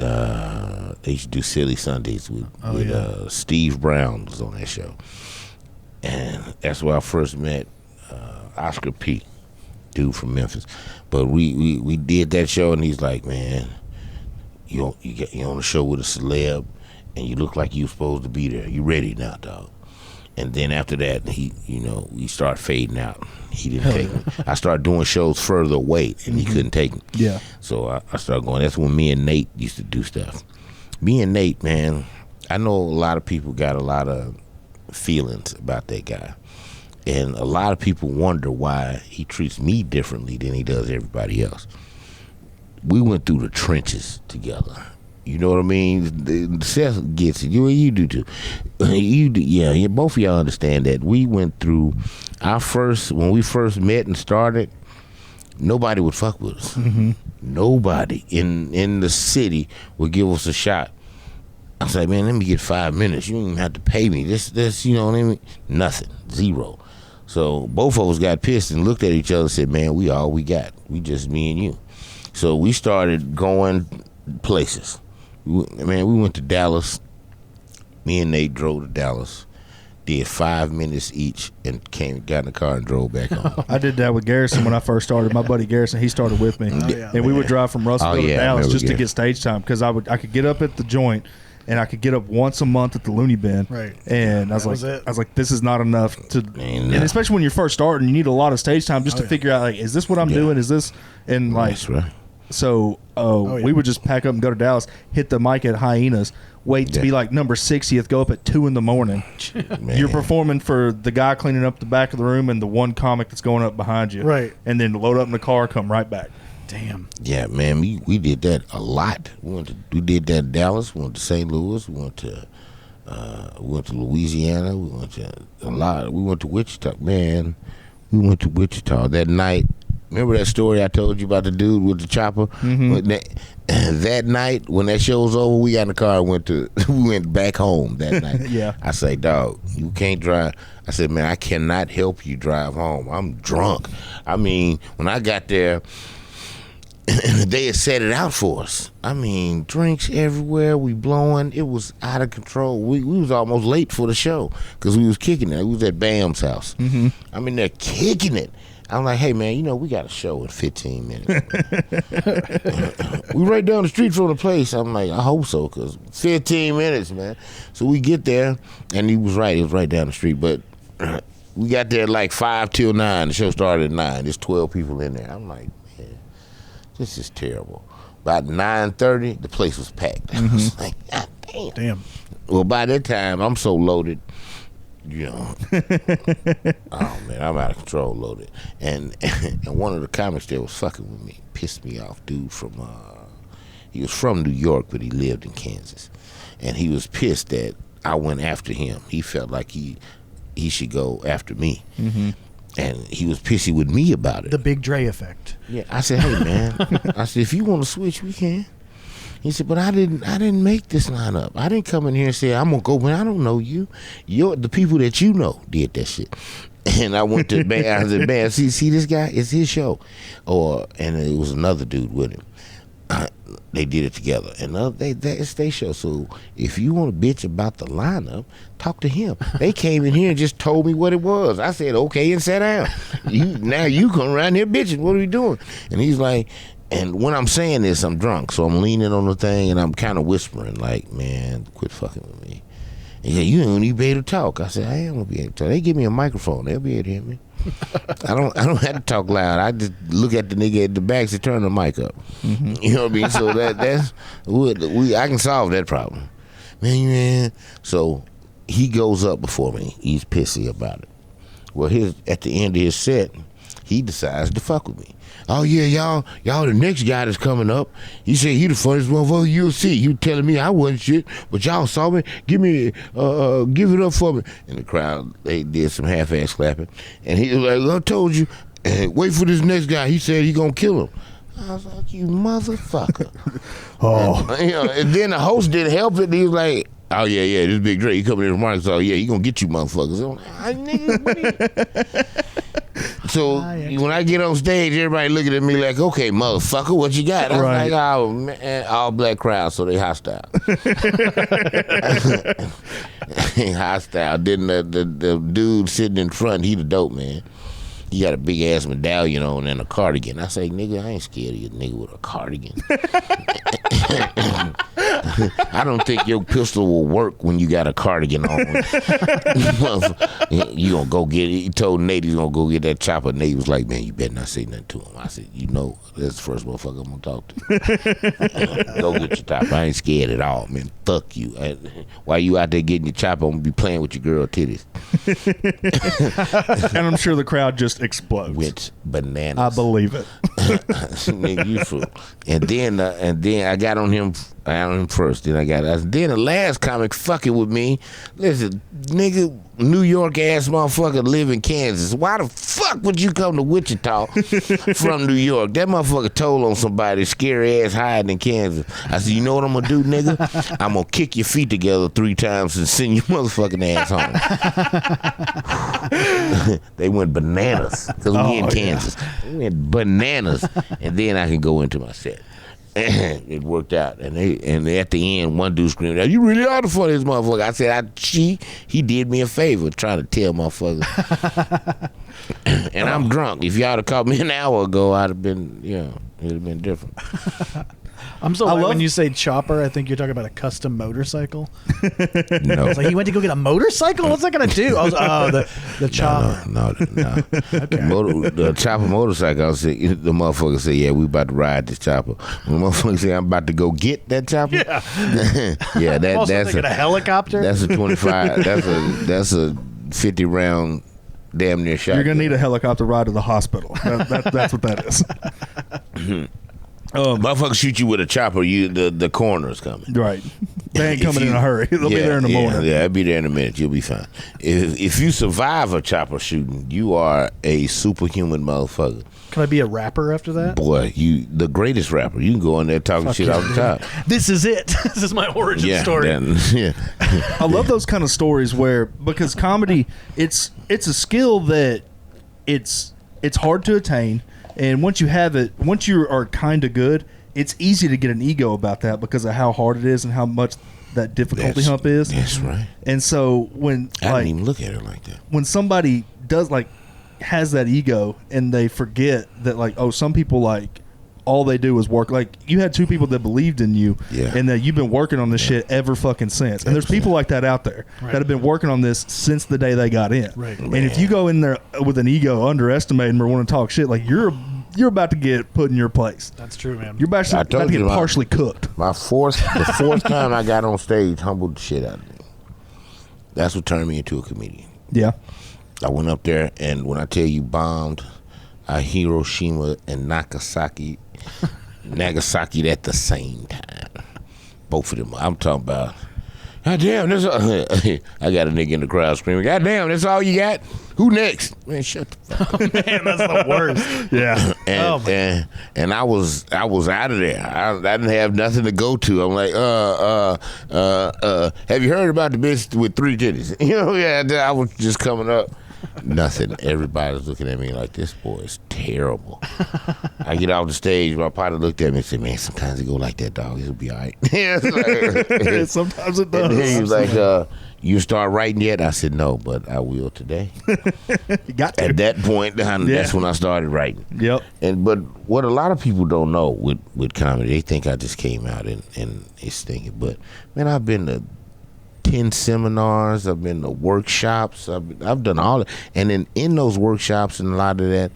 they used to do Silly Sundays with Steve Brown was on that show, and that's where I first met Oscar P, dude from Memphis. But we did that show, and he's like, "Man, you're on a show with a celeb, and you look like you supposed to be there. You ready now, dog?" And then after that, we started fading out. He didn't take me. I started doing shows further away, and he couldn't take me. Yeah. So I started going. That's when me and Nate used to do stuff. Me and Nate, man, I know a lot of people got a lot of feelings about that guy. And a lot of people wonder why he treats me differently than he does everybody else. We went through the trenches together. You know what I mean? Seth gets it. You do too. You do, yeah. Both of y'all understand that. We went through when we first met and started. Nobody would fuck with us. Mm-hmm. Nobody in the city would give us a shot. I was like, "Man, let me get 5 minutes. You don't even have to pay me. This, you know what I mean? Nothing, zero." So both of us got pissed and looked at each other and said, "Man, we all we got. We just me and you." So we started going places. We went to Dallas. Me and Nate drove to Dallas, did 5 minutes each, and got in the car and drove back home. I did that with Garrison when I first started. My buddy Garrison, he started with me, and we would drive from Russellville to Dallas just to get stage time because I could get up at the joint, and I could get up once a month at the Looney Bin. Right. And I was like, this is not enough to, and especially when you're first starting, you need a lot of stage time just to figure out, like, is this what I'm doing? Is this, and like, that's right. So we would just pack up and go to Dallas, hit the mic at Hyenas, wait to be like number 60th, go up at 2 a.m. You're performing for the guy cleaning up the back of the room and the one comic that's going up behind you. Right. And then load up in the car, come right back. Damn. Yeah, man, we did that a lot. We did that in Dallas. We went to St. Louis. We went to Louisiana. We went to a lot. We went to Wichita. Man, we went to Wichita that night. remember that story I told you about the dude with the chopper? That night when that show was over, we got in the car and we went back home that night. Yeah. I say, dog, you can't drive. I said, man, I cannot help you drive home. I'm drunk. I mean, when I got there, they had set it out for us. I mean, drinks everywhere. We blowing. It was out of control. We was almost late for the show because we was kicking it. We was at Bam's house. I mean, they're kicking it. I'm like, hey, man, we got a show in 15 minutes. We right down the street from the place. I'm like, I hope so, because 15 minutes, man. So we get there, and he was right. It was right down the street. But we got there like 5 till 9. The show started at 9. There's 12 people in there. I'm like, man, this is terrible. About 9:30, the place was packed. I was like, God damn. Well, by that time, I'm so loaded. Oh man, I'm out of control, loaded. And one of the comics there was fucking with me, pissed me off. Dude he was from New York, but he lived in Kansas, and he was pissed that I went after him. He felt like he should go after me, and he was pissy with me about it. The Big Dre effect. Yeah, I said, hey man, I said if you want to switch, we can. He said, but I didn't make this lineup. I didn't come in here and say, I'm going to go, man, I don't know you. The people that you know did that shit. And I went to man, I said, man, see this guy? It's his show. And it was another dude with him. They did it together. And it's their show. So if you want to bitch about the lineup, talk to him. They came in here and just told me what it was. I said, okay, and sat down. Now you come around here bitching. What are we doing? And he's like, and when I'm saying this, I'm drunk, so I'm leaning on the thing and I'm kind of whispering, like, man, quit fucking with me. And he said, you ain't gonna be able to talk. I said, I ain't gonna be able to talk. They give me a microphone, they'll be able to hear me. I don't have to talk loud. I just look at the nigga at the back and turn the mic up. You know what I mean? So that's I can solve that problem. Man. So he goes up before me. He's pissy about it. Well, at the end of his set, he decides to fuck with me. Oh yeah, y'all the next guy that's coming up. He said he the funniest motherfucker you'll see. He was telling me I wasn't shit, but y'all saw me. Give it up for me. And the crowd, they did some half-ass clapping. And he was like, I told you, wait for this next guy. He said he gonna kill him. I was like, you motherfucker. And then the host didn't help it. He was like, oh yeah, this Big Dre, he coming in tomorrow. So yeah, he gonna get you motherfuckers. I'm like, nigga, what So when I get on stage, everybody looking at me like, okay, motherfucker, what you got? I was like, oh man, all black crowd, so they hostile. Hostile. Then the dude sitting in front, he the dope man. He got a big ass medallion on and a cardigan. I say, nigga, I ain't scared of you, nigga with a cardigan. I don't think your pistol will work when you got a cardigan on. You gonna go get it. He told Nate he's gonna go get that chopper. Nate was like, man, you better not say nothing to him. I said, that's the first motherfucker I'm gonna talk to. Go get your chopper. I ain't scared at all, man. Fuck you. While you out there getting your chopper, I'm gonna be playing with your girl titties. And I'm sure the crowd just explodes. With bananas. I believe it. Nigga, you fool. And then I got on him first. Then the last comic fucking with me. Listen, nigga, New York ass motherfucker live in Kansas. Why the fuck would you come to Wichita from New York? That motherfucker told on somebody, scary ass hiding in Kansas. I said, you know what I'm gonna do, nigga? I'm gonna kick your feet together 3 times and send your motherfucking ass home. They went bananas because we in Kansas. They went bananas, and then I can go into my set. It worked out, and at the end, one dude screamed, "You really are the funniest motherfucker!" I said, "He did me a favor trying to tell motherfuckers." And I'm drunk. If y'all had caught me an hour ago, I'd have been, it'd have been different. I'm so glad when you say chopper, I think you're talking about a custom motorcycle. No. It's like, he went to go get a motorcycle? What's that going to do? I was the chopper. No. Okay. The chopper motorcycle, the motherfucker say, yeah, we about to ride this chopper. When the motherfucker say, I'm about to go get that chopper. Yeah. Yeah, that's a helicopter. That's a 25, that's a 50 round damn near shot. You're going to need a helicopter ride to the hospital. That's what that is. Motherfuckers shoot you with a chopper. The coroner's coming. Right. They ain't coming in a hurry. They'll be there in the morning. Yeah, I'll be there in a minute. You'll be fine. If you survive a chopper shooting, you are a superhuman motherfucker. Can I be a rapper after that? Boy, you the greatest rapper. You can go in there talking shit off the top. This is it. This is my origin story. I love those kind of stories because comedy, it's a skill that it's hard to attain, and once you have it, once you are kind of good, it's easy to get an ego about that because of how hard it is and how much that difficulty hump is. That's right. And so when I didn't even look at it like that. When somebody does has that ego and they forget that some people all they do is work. Like you had two people that believed in you and that you've been working on this shit ever fucking since. And there's people like that out there that have been working on this since the day they got in. Right. And if you go in there with an ego, underestimate them or want to talk shit, you're about to get put in your place. That's true, man. You're about to get partially cooked. The fourth time I got on stage humbled the shit out of me. That's what turned me into a comedian. Yeah. I went up there, and when I tell you bombed Hiroshima and Nagasaki at the same time. Both of them. I'm talking about, God damn, I got a nigga in the crowd screaming, God damn, that's all you got? Who next? Man, shut the fuck up. Man, that's the worst. Yeah. And I was out of there. I didn't have nothing to go to. I'm like, have you heard about the bitch with 3 titties? I was just coming up. Nothing. Everybody's looking at me like, this boy is terrible. I get off the stage, my partner looked at me and said, man, sometimes it go like that, dog. It'll be all right. Sometimes it does. And then he was like, you start writing yet? I said, no, but I will today. You got to. At that point, that's when I started writing. Yep. But what a lot of people don't know with comedy, they think I just came out and it's thinking. But, man, I've been to 10 seminars, I've been to workshops, I've done all of it. And in those workshops and a lot of that,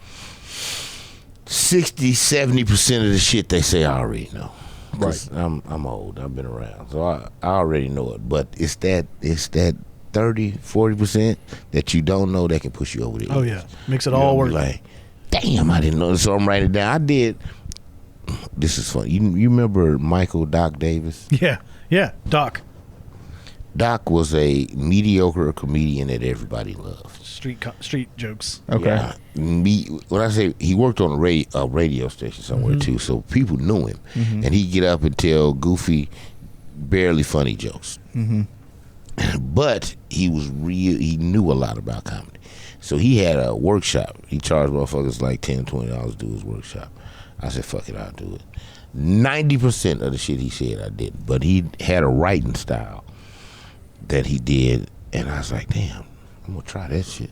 60-70% of the shit they say I already know. Right. I'm old, I've been around, so I already know it. But it's that 30-40% that you don't know that can push you over the edge. Oh yeah, makes it all work. Like, damn, I didn't know. So I'm writing it down. I did. This is funny. You remember Michael Doc Davis? Yeah, Doc. Doc was a mediocre comedian that everybody loved. Street jokes. Okay. Yeah. When I say he worked on a radio station somewhere too, so people knew him, and he'd get up and tell goofy, barely funny jokes. But he was real. He knew a lot about comedy, so he had a workshop. He charged motherfuckers like $10-$20 to do his workshop. I said, "Fuck it, I'll do it." 90% of the shit he said I didn't, but he had a writing style that he did, and I was like, damn, I'm gonna try that shit.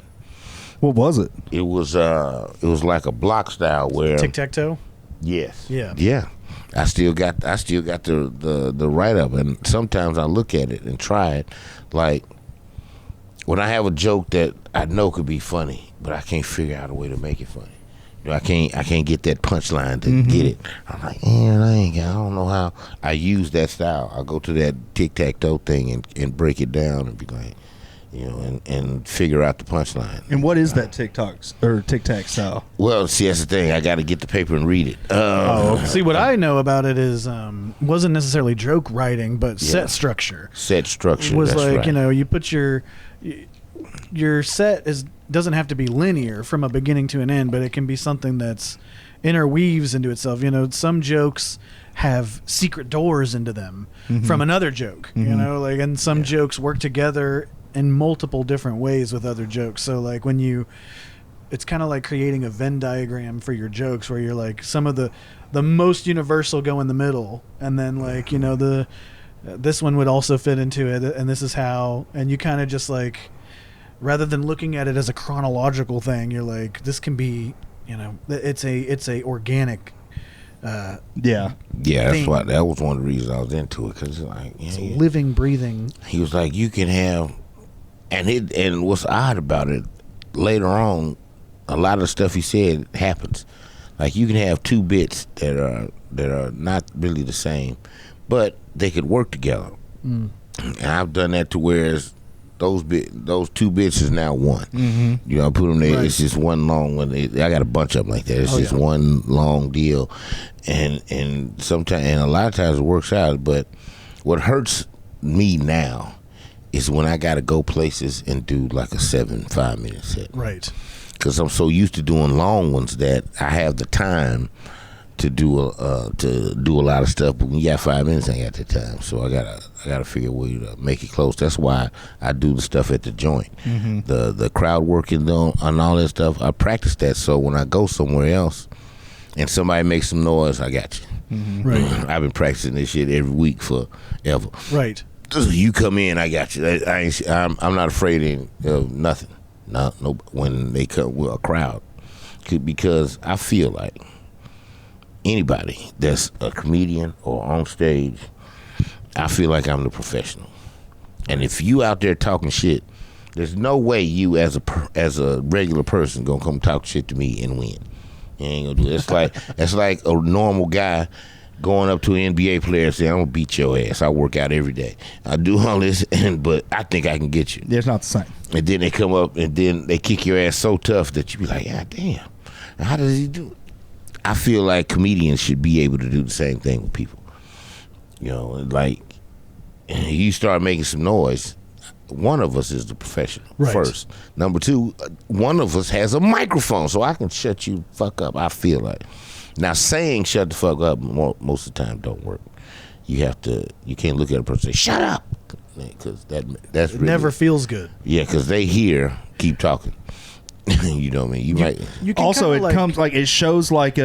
What was it? It was like a block style where tic-tac-toe. Yes. Yeah. I still got the write up, and sometimes I look at it and try it. Like when I have a joke that I know could be funny, but I can't figure out a way to make it funny. I can't get that punchline to get it. I'm like, man, I don't know how. I use that style. I go to that tic-tac-toe thing and break it down and be like, and figure out the punchline. And what is that tic-tac style? Well, see, that's the thing. I got to get the paper and read it. See, what I know about it is wasn't necessarily joke writing, but set structure. Set structure. Was that's like, right. You put your set doesn't have to be linear from a beginning to an end, but it can be something that's interweaves into itself. Some jokes have secret doors into them from another joke. And some jokes work together in multiple different ways with other jokes. So like it's kind of like creating a Venn diagram for your jokes, where you're like, some of the most universal go in the middle, and then like this one would also fit into it, and this is how, and you kind of just like, rather than looking at it as a chronological thing, you're like, this can be, it's a organic. That's why that was one of the reasons I was into it, because like, it's living, breathing. He was like, you can have, and what's odd about it, later on, a lot of the stuff he said happens. Like you can have two bits that are not really the same, but they could work together. And I've done that to where those two bits is now one. Mm-hmm. You know, I put them there. Right. It's just one long one. I got a bunch of them like that. It's just one long deal, and sometimes and a lot of times it works out. But what hurts me now is when I got to go places and do like a 5-minute set. Right. Because I'm so used to doing long ones that I have the time to do a lot of stuff, but when you got 5 minutes, I ain't got the time. So I gotta figure a way to make it close. That's why I do the stuff at the joint, the crowd working on all that stuff. I practice that so when I go somewhere else and somebody makes some noise, I got you. Right. I've been practicing this shit every week forever. Right. You come in, I got you. I'm not afraid of nothing. No, when they come with a crowd, because I feel like anybody that's a comedian or on stage, I feel like I'm the professional. And if you out there talking shit, there's no way you as a regular person gonna come talk shit to me and win. You ain't gonna do it. It's like a normal guy going up to an NBA player and saying, "I'm gonna beat your ass. I work out every day. I do all this, but I think I can get you." It's not the same. And then they come up and then they kick your ass so tough that you be like, "God damn, how does he do it?" I feel like comedians should be able to do the same thing with people. You know, like you start making some noise, one of us is the professional first. Number two, one of us has a microphone, so I can shut you fuck up. I feel like now saying shut the fuck up most of the time don't work. You can't look at a person and say shut up, because that's really, never feels good. Yeah, because they hear keep talking. You know what I mean? You can Also, kinda it comes like it shows like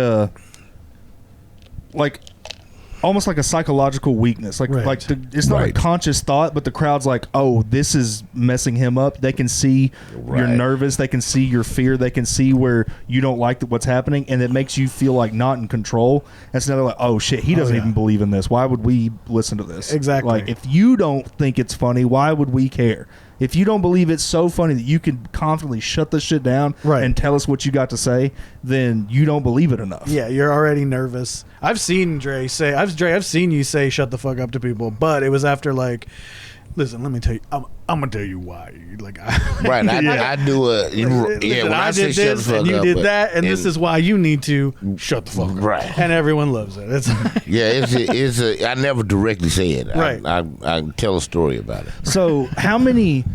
almost like a psychological weakness. Like Right. it's not a conscious thought, but the crowd's like, oh, this is messing him up. They can see you're nervous. They can see your fear. They can see where you don't like what's happening, and it makes you feel like not in control. And so they're like, oh shit, he doesn't even believe in this. Why would we listen to this? Exactly. Like, if you don't think it's funny, why would we care? If you don't believe it's so funny that you can confidently shut this shit down and tell us what you got to say, then you don't believe it enough. Yeah, you're already nervous. I've seen Dre say, I've seen you say shut the fuck up to people, but it was after like, listen, let me tell you, I'm gonna tell you why. Like, I do a when I I say did shut this the fuck and you up, did that, and this is why you need to shut the fuck up. Right. And everyone loves it. It's I never directly say it. Right. I tell a story about it. So how many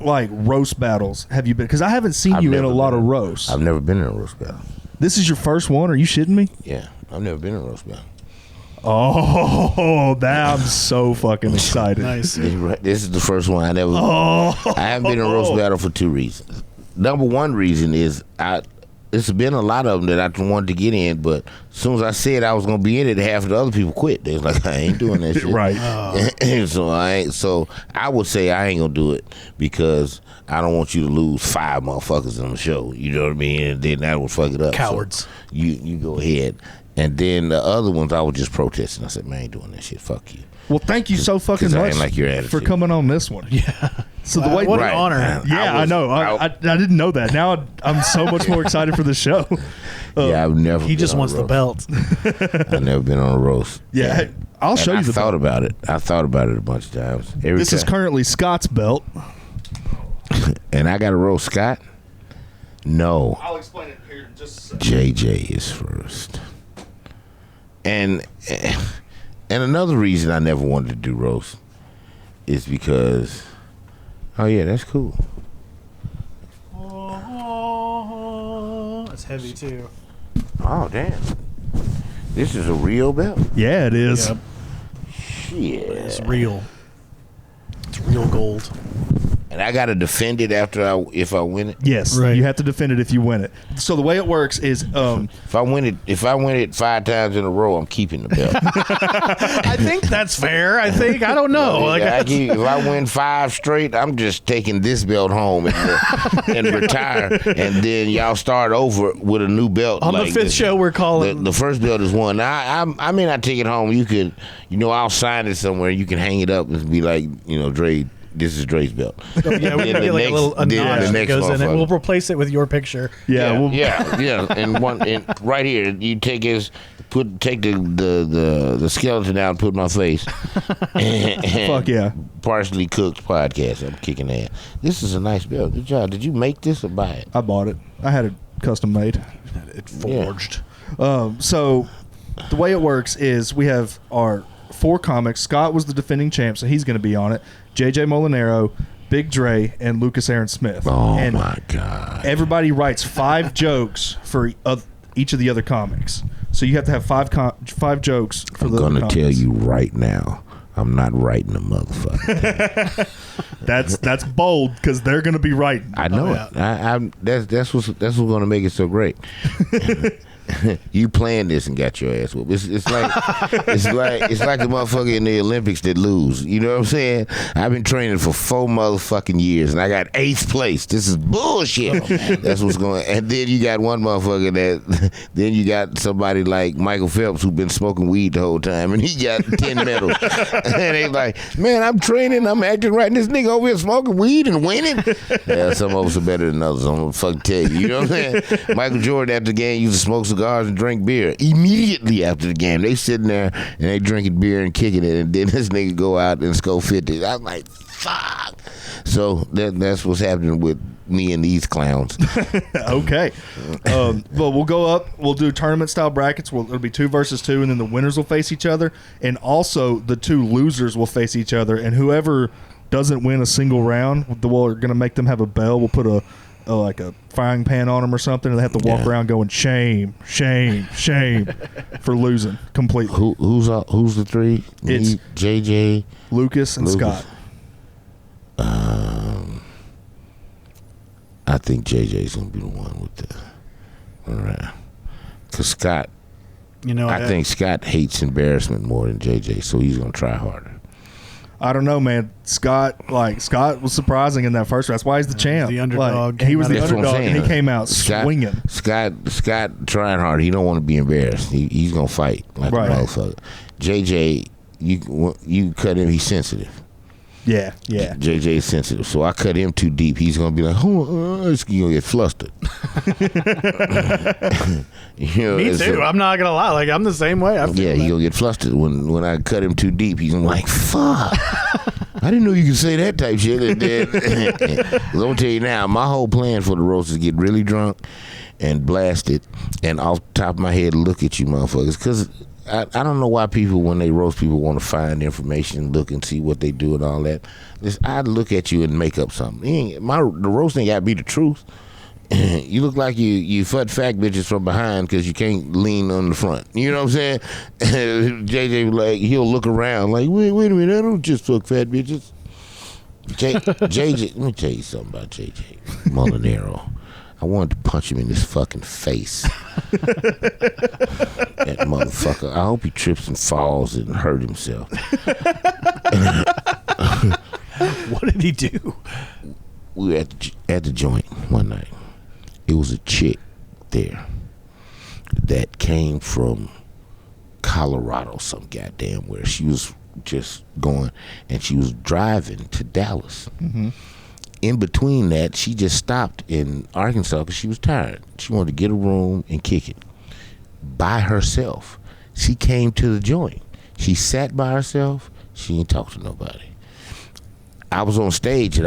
like roast battles have you been? Because I haven't seen you in a lot of roasts. I've never been in a roast battle. This is your first one? Are you shitting me? Yeah, I've never been in a roast battle. Oh, now I'm so fucking excited. nice. This is the first one I never. I haven't been in a roast battle for two reasons. Number one reason is it's been a lot of them that I wanted to get in, but as soon as I said I was going to be in it, half of the other people quit. They was like, I ain't doing that shit. Right. So I would say I ain't going to do it because I don't want you to lose 5 motherfuckers on the show. You know what I mean? And then that would fuck it up. Cowards. So you go ahead. And then the other ones, I was just protesting. I said, man, I ain't doing that shit. Fuck you. Well, thank you so fucking I much ain't like your attitude. for coming on this one. Yeah. So the way, what an honor. Yeah, I know. I didn't know that. Now I'm so much more excited for the show. Yeah, I've never. He just wants the belt. I've never been on a roast. Yeah, hey, I'll show you the thought belt. about it. I thought about it a bunch of times. This is currently Scott's belt. And I got to roast Scott? No. I'll explain it here in just a second. JJ is first. And another reason I never wanted to do roast is because, oh yeah, that's cool. That's heavy too. Oh damn, this is a real belt. Yeah, it is. Yep. Shit, It's real. It's real gold. and I gotta defend it if I win it. Yes, Right. you have to defend it if you win it. So the way it works is, If I win it 5 times in a row, I'm keeping the belt. I think that's fair. I don't know. If I win 5 straight, I'm just taking this belt home and retire, and then y'all start over with a new belt. On like the 5th this. show, we're calling. The first belt is won. Now, I may not take it home. You could, I'll sign it somewhere. You can hang it up and be like, Dre this is Dre's belt. Oh, yeah, we can get like a little notch that goes in it. We'll replace it with your picture. Yeah. And right here, you take the skeleton out and put my face. and Fuck yeah. Partially cooked podcast. I'm kicking ass. This is a nice belt. Good job. Did you make this or buy it? I bought it. I had it custom made. It forged. So the way it works is we have our 4 comics. Scott was the defending champ, so he's going to be on it. JJ Molinaro, Big Dre, and Lucas Aaron Smith. Oh, and my God. everybody writes 5 jokes for each of the other comics. So you have to have 5 jokes for I'm the going to comics. tell you right now, I'm not writing a motherfucker. That's bold because they're going to be writing. I know it. That's what's going to make it so great. You planned this and got your ass whooped. It's like the motherfucker in the Olympics that lose. You know what I'm saying? I've been training for 4 motherfucking years and I got 8th place. This is bullshit. That's what's going. And then you got one motherfucker that. Then you got somebody like Michael Phelps who's been smoking weed the whole time and he got 10 medals. And they like, man, I'm training, I'm acting right, and this nigga over here smoking weed and winning. Yeah, some of us are better than others. I'm gonna fucking tell you. You know what I'm saying? Michael Jordan after the game used to smoke cigars and drink beer. Immediately after the game, they sitting there and they drinking beer and kicking it, and then this nigga go out and score 50. I'm like, fuck. So that's what's happening with me and these clowns. Okay. But we'll go up. We'll do tournament style brackets. It'll be 2 versus 2, and then the winners will face each other, and also the 2 losers will face each other, and whoever doesn't win a single round, we're going to make them have a bell. We'll put a frying pan on them or something, and they have to walk around going shame, shame, shame for losing completely. Who's the 3? It's me, JJ, Lucas, and Scott. I think JJ's gonna be the one with the. All right, because Scott. I think Scott hates embarrassment more than JJ, so he's gonna try harder. I don't know, man. Scott was surprising in that first round. That's why he's the champ. The underdog. He was the That's what I'm underdog, saying. and he came out swinging. Scott trying hard. He don't want to be embarrassed. He's gonna fight like a motherfucker. JJ, you cut him. He's sensitive. Yeah. JJ is sensitive, so I cut him too deep. He's gonna be like, he's gonna get flustered. Me too. I'm not gonna lie. Like I'm the same way. He gonna get flustered when I cut him too deep. He's like, fuck. I didn't know you could say that type shit. And then, I'm gonna tell you now, my whole plan for the roast is get really drunk and blast it, and off the top of my head look at you motherfuckers, because I don't know why people, when they roast people, want to find information, look and see what they do and all that. I'd look at you and make up something. The roast ain't got to be the truth. You look like you fat bitches from behind because you can't lean on the front. You know what I'm saying? JJ, like, he'll look around like, wait a minute, I don't just fuck fat bitches. JJ, let me tell you something about JJ Molinaro. I wanted to punch him in his fucking face. That motherfucker. I hope he trips and falls and hurt himself. What did he do? We were at the joint one night. It was a chick there that came from Colorado, some goddamn where. She was just going, and she was driving to Dallas. Mm-hmm. In between that, she just stopped in Arkansas because she was tired. She wanted to get a room and kick it by herself. She came to the joint. She sat by herself. She didn't talk to nobody. I was on stage and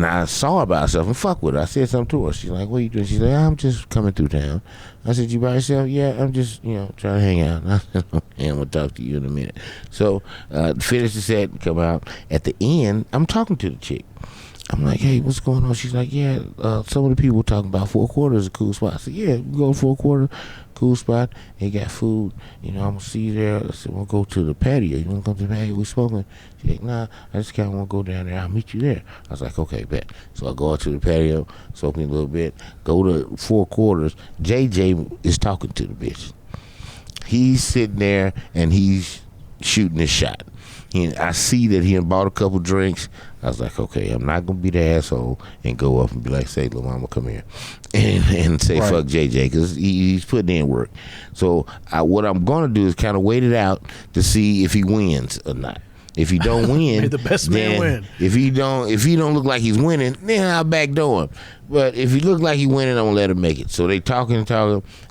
I saw her by herself and fuck with her. I said something to her. She's like, what are you doing? She's like, I'm just coming through town. I said, you by yourself? Yeah, I'm just, trying to hang out. I said, okay, I'm going to talk to you in a minute. So, finish the set, come out. At the end, I'm talking to the chick. I'm like, hey, what's going on? She's like, yeah, some of the people talking about 4 Quarters is a cool spot. I said, yeah, we go to 4 Quarter, cool spot. They got food. I'm going to see you there. I said, we'll go to the patio. You want to come to the patio? We smoking. She's like, nah, I just kind of want to go down there. I'll meet you there. I was like, okay, bet. So I go out to the patio, smoking a little bit, go to 4 Quarters. JJ is talking to the bitch. He's sitting there, and he's shooting his shot. I see that he had bought a couple drinks. I was like, okay, I'm not going to be the asshole and go up and be like, say, little mama, come here. And say, right. Fuck JJ, because he's putting in work. So what I'm going to do is kind of wait it out to see if he wins or not. If he don't win, May the best man win. If he don't look like he's winning, then I'll backdoor him. But if he look like he winning, I'm gonna let him make it. So they talking.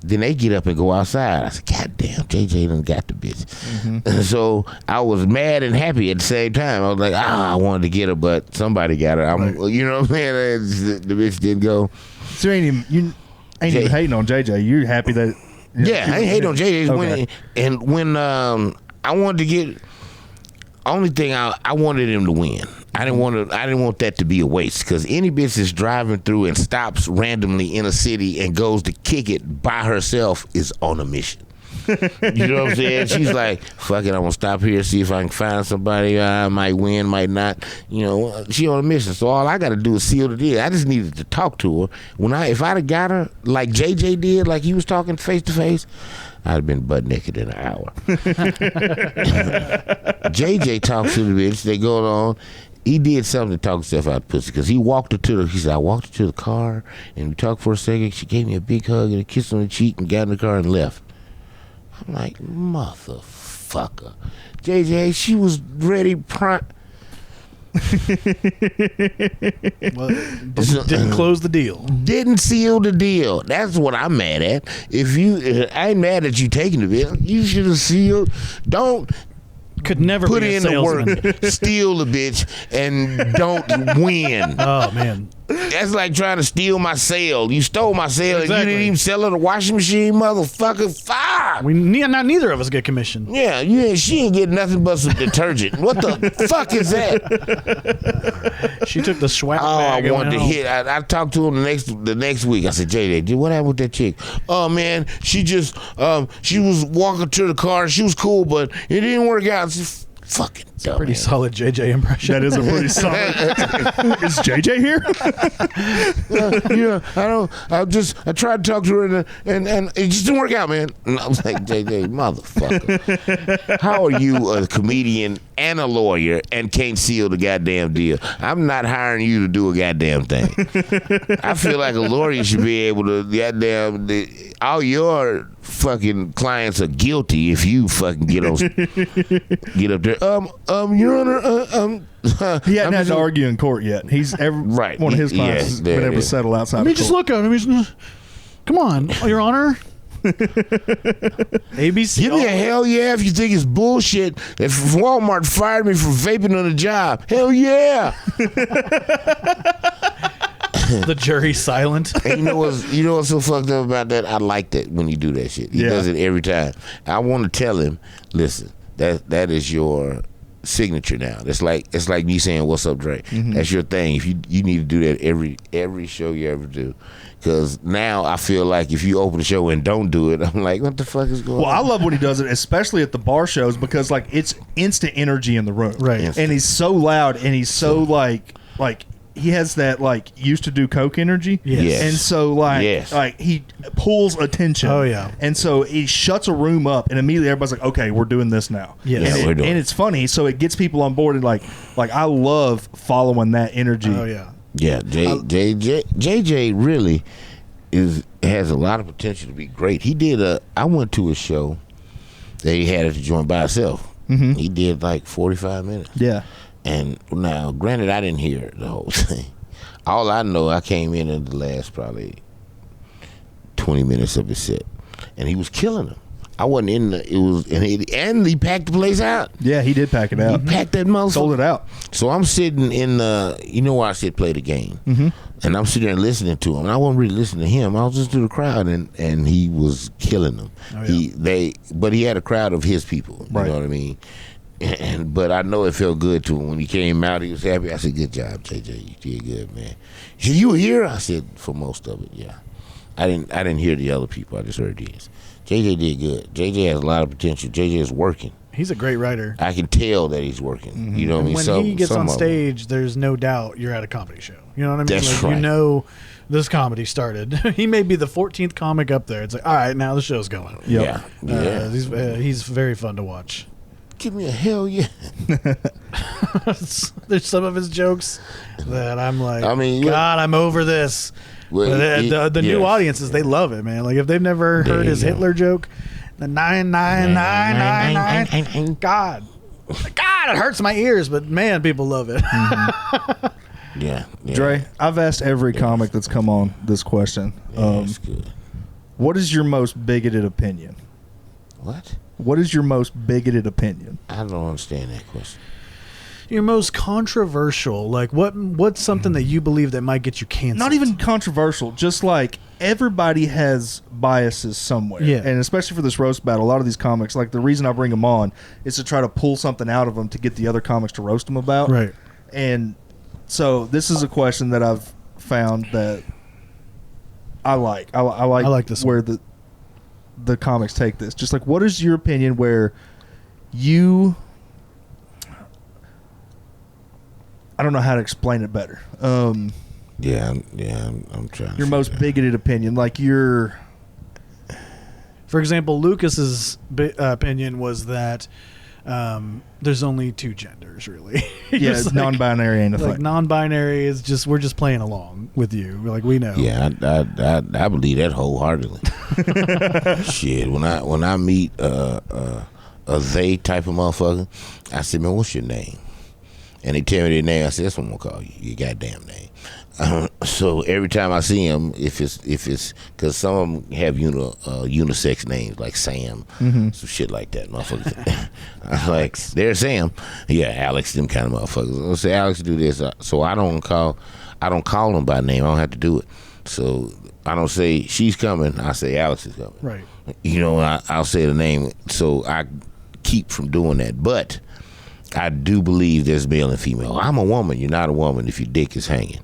Then they get up and go outside. I said, God damn, JJ done got the bitch. Mm-hmm. So I was mad and happy at the same time. I was like, I wanted to get her, but somebody got her. You know what I'm saying? The bitch didn't go. So you ain't even hating on JJ. You're happy that. Yeah, I ain't hating on JJ. Okay. Winning. And when I wanted to get. Only thing I wanted him to win. I didn't want that to be a waste, because any bitch that's driving through and stops randomly in a city and goes to kick it by herself is on a mission. You know what I'm saying? She's like, fuck it, I'm gonna stop here, see if I can find somebody. I might win, might not. You know, she on a mission. So all I got to do is seal the deal. I just needed to talk to her. If I'd have got her like JJ did, like he was talking face to face, I'd have been butt naked in an hour. JJ talks to the bitch. They go on. He did something to talk himself out of pussy, because he walked her to he said, I walked her to the car and we talked for a second. She gave me a big hug and a kiss on the cheek and got in the car and left. I'm like, motherfucker. JJ, she was ready Well, didn't close the deal. Didn't seal the deal. That's what I'm mad at. I ain't mad at you taking the bill. You should have sealed. Don't could never put be a in the salesman. work, steal the bitch, and don't win. Oh man, that's like trying to steal my sale. You stole my sale and you Exactly. didn't even sell her the washing machine, motherfucker. Fuck. Neither of us get commission. Yeah, she ain't getting nothing but some detergent. What the fuck is that? She took the swag Oh, bag I and wanted to went home. hit. I talked to him the next week. I said, JJ, what happened with that chick? Oh man, she just she was walking to the car. She was cool, but it didn't work out. I said, fucking dumb. Pretty solid JJ impression. That is a pretty solid. Is JJ here? I tried to talk to her and it just didn't work out, man. And I was like, JJ, motherfucker, how are you a comedian and a lawyer and can't seal the goddamn deal? I'm not hiring you to do a goddamn thing. I feel like a lawyer should be able to all your fucking clients are guilty if you fucking get up there. Your Honor, He hadn't had to argue in court yet. Right. One of his clients has been able to settle outside. Let me of just court. look at him. Come on, Your Honor. ABC. give me a hell yeah if you think it's bullshit. If Walmart fired me for vaping on the job, hell yeah. The jury's silent. And you know what's so fucked up about that? I like that when you do that shit. He does it every time. I want to tell him, listen, that is your signature now. It's like me saying, "What's up, Dre?" Mm-hmm. That's your thing. If you need to do that every show you ever do, because now I feel like if you open the show and don't do it, I'm like, what the fuck is going on? Well, I love when he does it, especially at the bar shows, because like it's instant energy in the room, Right. Instant. And he's so loud, and he's so like he has that like used to do coke energy. Yes. And so like he pulls attention. Oh, yeah. And so he shuts a room up, and immediately everybody's like, okay, we're doing this now. Yes. And, we're doing and it. it's funny, so it gets people on board, and like I love following that energy. Oh yeah. Yeah, JJ really has a lot of potential to be great. I went to a show that he had at the joint by himself. Mm-hmm. He did like 45 minutes. Yeah. And now, granted, I didn't hear the whole thing. All I know, I came in the last probably 20 minutes of his set, and he was killing them. I wasn't in and he packed the place out. Yeah, he did pack it out. He packed that motherfucker. Sold it out. So I'm sitting in where I sit play the game, and I'm sitting there listening to him. And I wasn't really listening to him. I was just to the crowd, and he was killing them. Oh, yeah. But he had a crowd of his people. You Right. know what I mean? But I know it felt good to him when he came out. He was happy. I said, "Good job, JJ. You did good, man." He said, "You were here?" I said, "For most of it, yeah." I didn't hear the other people. I just heard his. JJ did good. JJ has a lot of potential. JJ is working. He's a great writer. I can tell that he's working. Mm-hmm. You know what I mean? When he gets some on of them. stage, there's no doubt you're at a comedy show. You know what I mean? That's like, right. You know this comedy started. He may be the 14th comic up there. It's like, all right, now the show's going. Yep. Yeah. He's very fun to watch. Give me a hell yeah. There's some of his jokes that I'm like, I mean, God, I'm over this. Well, But the new yes. audiences, they love it, man. Like if they've never There heard you his go. Hitler joke, the 99999, God, God, it hurts my ears, but man, people love it. Yeah. Dre, I've asked every comic that's come on this question. That's good. What is your most bigoted opinion? What? What is your most bigoted opinion? I don't understand that question. Your most controversial, like what's something that you believe that might get you canceled? Not even controversial, just like everybody has biases somewhere. Yeah. And especially for this roast battle, a lot of these comics, like the reason I bring them on is to try to pull something out of them to get the other comics to roast them about. Right. And so this is a question that I've found that I like. I like this where the comics take this. Just like, what is your opinion where you... I don't know how to explain it better. I'm trying. Your most bigoted opinion, like your... For example, Lucas's opinion was that there's only two genders, really. Yeah, like, non-binary ain't a like thing. non-binary is just we're just playing along with you. Like we know. Yeah, I believe that wholeheartedly. Shit, when I meet a they type of motherfucker, I say, man, what's your name? And they tell me their name. I say, that's what I'm gonna call you. Your goddamn name. So every time I see them, if it's because some of them have unisex names like Sam, some shit like that, motherfuckers. I'm like, there's Sam. Yeah, Alex, them kind of motherfuckers. I'll say, Alex, do this. So I don't call them by name. I don't have to do it. So I don't say she's coming. I say Alex is coming. Right. You know, I'll say the name. So I keep from doing that, but I do believe there's male and female. I'm a woman. You're not a woman if your dick is hanging.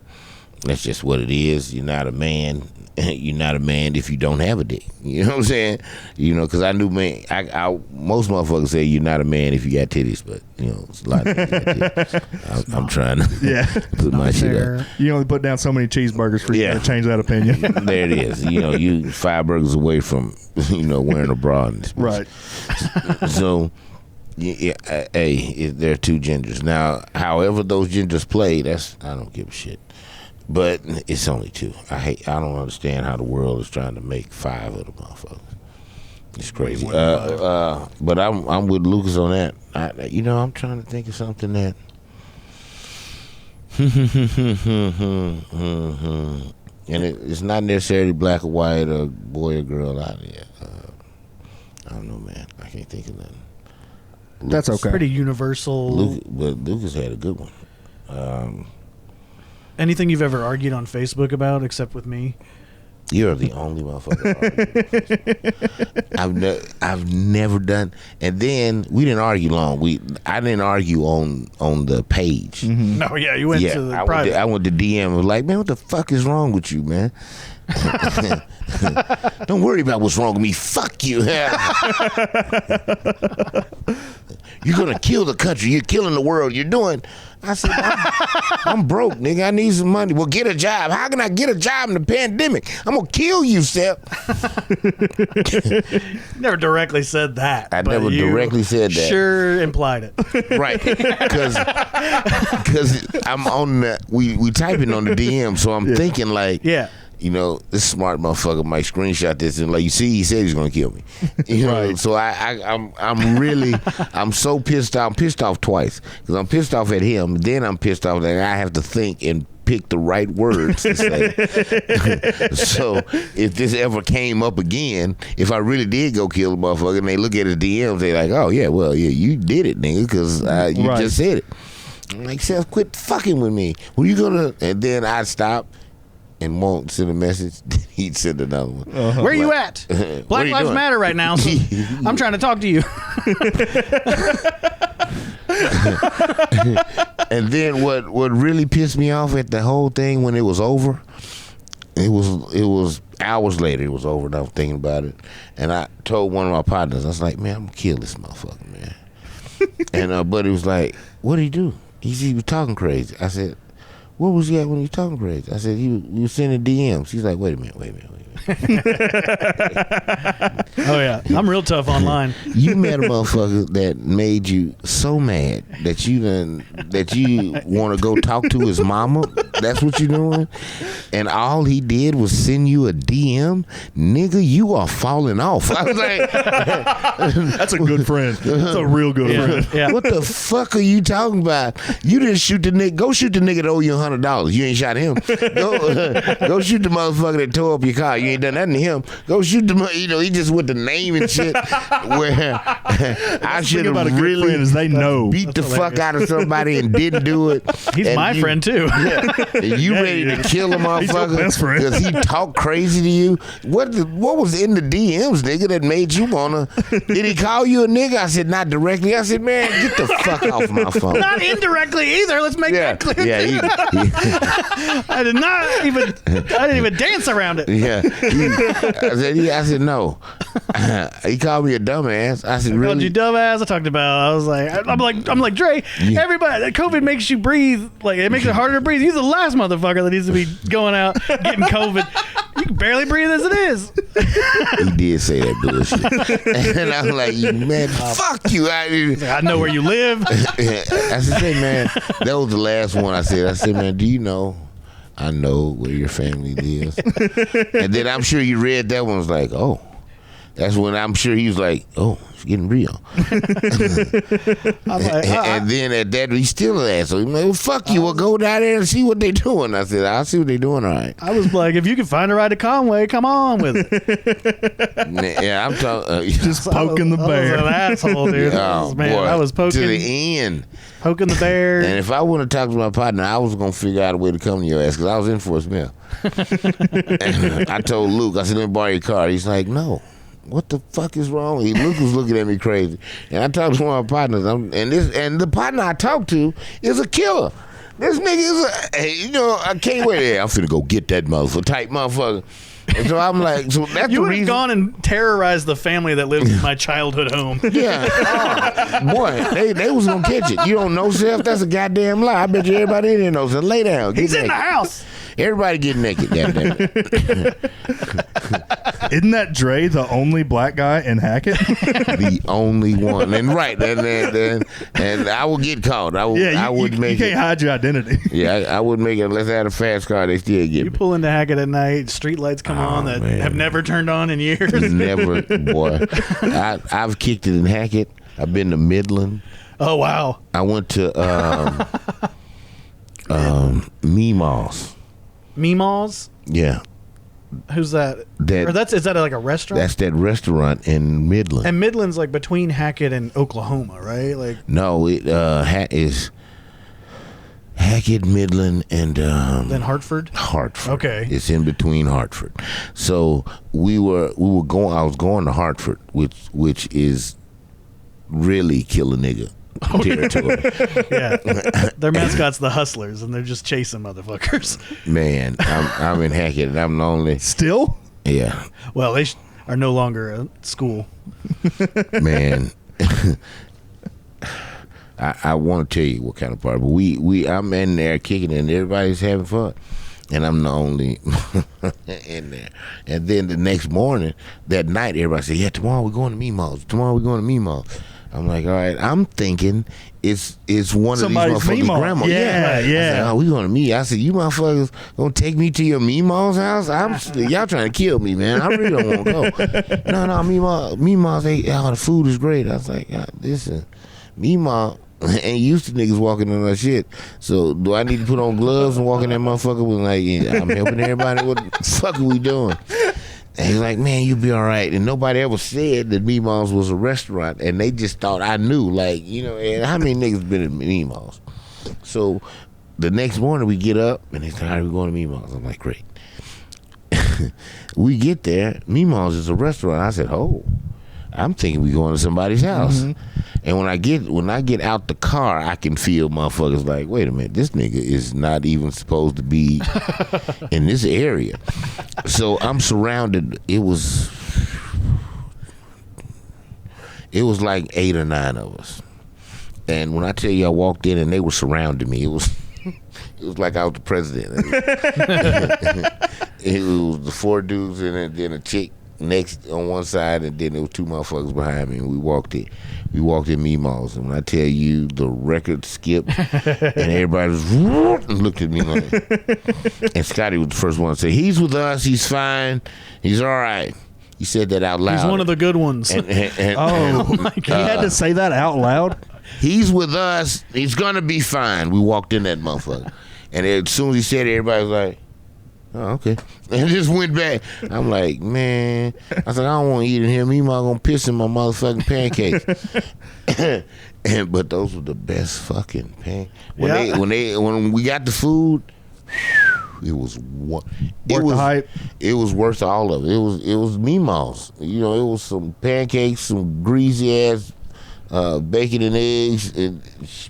That's just what it is. You're not a man. You're not a man if you don't have a dick. You know what I'm saying? You know, because I knew most motherfuckers say you're not a man if you got titties, but you know, it's a lot of titties. I'm trying to put my shit up. You only put down so many cheeseburgers for you to change that opinion. There it is. You know, you 5 burgers away from wearing a bra. In this Right. So. Yeah, there are two genders. Now, however those genders play, I don't give a shit. But it's only two. I don't understand how the world is trying to make 5 of the motherfuckers. It's crazy. But I'm with Lucas on that. I'm trying to think of something that. And it's not necessarily black or white or boy or girl out there. I don't know, man. I can't think of nothing. That's okay. Pretty universal. But Lucas had a good one. Anything you've ever argued on Facebook about, except with me? You're the only motherfucker. I've never done. And then we didn't argue long. I didn't argue on the page. Mm-hmm. No, yeah, you went to the private. I went to DM and was like, man, what the fuck is wrong with you, man? Don't worry about what's wrong with me. Fuck you. You're gonna kill the country. You're killing the world. You're doing. I said, I'm broke, nigga. I need some money. Well, get a job. How can I get a job in the pandemic? I'm gonna kill you, Seth. Never directly said that. I never directly said that. Sure implied it. Right, because I'm on the we typing on the DM, so I'm thinking like, this smart motherfucker might screenshot this and like, you see, he said he's gonna kill me. You know, right. So I'm so pissed off. I'm pissed off twice because I'm pissed off at him. Then I'm pissed off that I have to think and pick the right words to say. So if this ever came up again, if I really did go kill the motherfucker and they look at his DMs, they like, oh yeah, well yeah, you did it, nigga, because you just said it. I'm like, Seth, quit fucking with me. Were you gonna? And then I'd stop and won't send a message. He'd send another one. Where are you at? Black Lives Matter right now. So I'm trying to talk to you. And then what really pissed me off at the whole thing when it was over, it was hours later it was over and I was thinking about it. And I told one of my partners, I was like, man, I'm gonna kill this motherfucker, man. And buddy was like, what'd he do? He was talking crazy. I said, what was he at when he was talking crazy? I said, he was sending DMs. He's like, wait a minute. Oh yeah, I'm real tough online. You met a motherfucker that made you so mad that you want to go talk to his mama. That's what you doing, and all he did was send you a DM, nigga. You are falling off. I was like, that's a good friend. That's a real good friend. Yeah. What the fuck are you talking about? You didn't shoot the nigga. Go shoot the nigga that owe you $100. You ain't shot him. Go shoot the motherfucker that tore up your car. You ain't done nothing to him. Go shoot the, he just with the name and shit. Where I should have really is they know. beat the fuck out of somebody and didn't do it. He's and my friend too. And you ready to kill a motherfucker because he talk crazy to you? What was in the DMs, nigga, that made you wanna? Did he call you a nigga? I said not directly. I said, man, get the fuck off my phone. Not indirectly either. Let's make that clear. Yeah, I didn't even dance around it. Yeah. I said no. He called me a dumbass. I said, I really? called you dumbass. I talked about. I was like, I'm like Dre. Everybody, COVID makes you breathe. Like it makes it harder to breathe. You're the last motherfucker that needs to be going out getting COVID. You can barely breathe as it is. He did say that bullshit, and I'm like, man, fuck you. I know where you live. I said, hey, man, that was the last one I said. I said, man, do you know? I know where your family lives. And then I'm sure you read that one, was like, oh. That's when I'm sure he was like, oh, it's getting real. And then at that, he's still an asshole. He's like, well, fuck you. Well, go down there and see what they doing. I said, I'll see what they doing, all right. I was like, if you can find a ride to Conway, come on with it. Yeah, I'm talking. Just poking the bear. I was an asshole, dude. Oh, Man, boy, I was poking. to the end. Poking the bear. And if I wouldn't have talked to my partner, I was going to figure out a way to come to your ass because I was in for a smell. And I told Luke, I said, let me borrow your car. He's like, no. What the fuck is wrong? Luke was looking at me crazy. And I talked to one of my partners, and the partner I talked to is a killer. This nigga is I can't wait there. I'm finna go get that motherfucker, type motherfucker. And so I'm like, so that's you the would reason. have gone and terrorized the family that lives in my childhood home. Yeah. Oh, boy, they was gonna catch it. You don't know self? That's a goddamn lie. I bet you everybody in there knows. So lay down. He's naked. in the house. Everybody get naked, goddamn it. Isn't that Dre the only black guy in Hackett? The only one. And right, and I would get caught. I wouldn't make you can't hide your identity. Yeah, I wouldn't make it unless I had a fast car. They still get You me. pull into Hackett at night, street lights come on that have never turned on in years. Never, boy. I've kicked it in Hackett. I've been to Midland. Oh wow. I went to Meemaw's. Meemaw's? Yeah. Who's that? Is that like a restaurant? That's that restaurant in Midland. And Midland's like between Hackett and Oklahoma, right? Like no, it is Hackett, Midland, and then Hartford. Hartford. Okay, it's in between Hartford. So we were going. I was going to Hartford, which is really kill a nigga territory. Yeah, their mascot's the Hustlers, and they're just chasing motherfuckers. Man, I'm in Hackett, and I'm the only. Still? Yeah. Well, they are no longer a school. Man, I want to tell you what kind of party, but I'm in there kicking it, and everybody's having fun, and I'm the only in there. And then the next morning, that night, everybody said, "Yeah, tomorrow we're going to Meemaw's. Tomorrow we're going to Meemaw's." I'm like, all right. I'm thinking it's one somebody's of these motherfuckers' grandma. Yeah. I said, oh, we going to meet. I said, you motherfuckers gonna take me to your Meemaw's house? Y'all trying to kill me, man. I really don't want to go. No, Meemaw's ain't. Oh, the food is great. I was like, listen, Meemaw ain't used to niggas walking on that shit. So do I need to put on gloves and walk in that motherfucker with like, I'm helping everybody? What the fuck are we doing? And he's like, man, you'll be all right. And nobody ever said that Meemaw's was a restaurant. And they just thought I knew. Like, and how many niggas been at Meemaw's? So the next morning we get up and they say, all right, we're going to Meemaw's. I'm like, great. We get there. Meemaw's is a restaurant. I said, oh, I'm thinking we're going to somebody's house. Mm-hmm. And when I get out the car, I can feel motherfuckers like, wait a minute, this nigga is not even supposed to be in this area. So I'm surrounded. It was like 8 or 9 of us. And when I tell you I walked in and they were surrounding me, it was It was like I was the president. It was the 4 dudes and then a chick next on one side, and then there was 2 motherfuckers behind me, and we walked in Meemaw's, and when I tell you the record skipped and everybody was and looked at me like, and Scotty was the first one to say, he's with us, he's fine, he's all right. He said that out loud. He's one of the good ones. Oh my God. He had to say that out loud? He's with us, he's gonna be fine. We walked in that motherfucker, and as soon as he said it, everybody was like, oh, okay. And just went back. I'm like, man. I was like, I don't want to eat in here. Meemaw gonna piss in my motherfucking pancakes. But those were the best fucking pancakes. When we got the food, it was worth the hype. It was worth all of it. It was Meemaw's. You know, it was some pancakes, some greasy ass bacon and eggs, and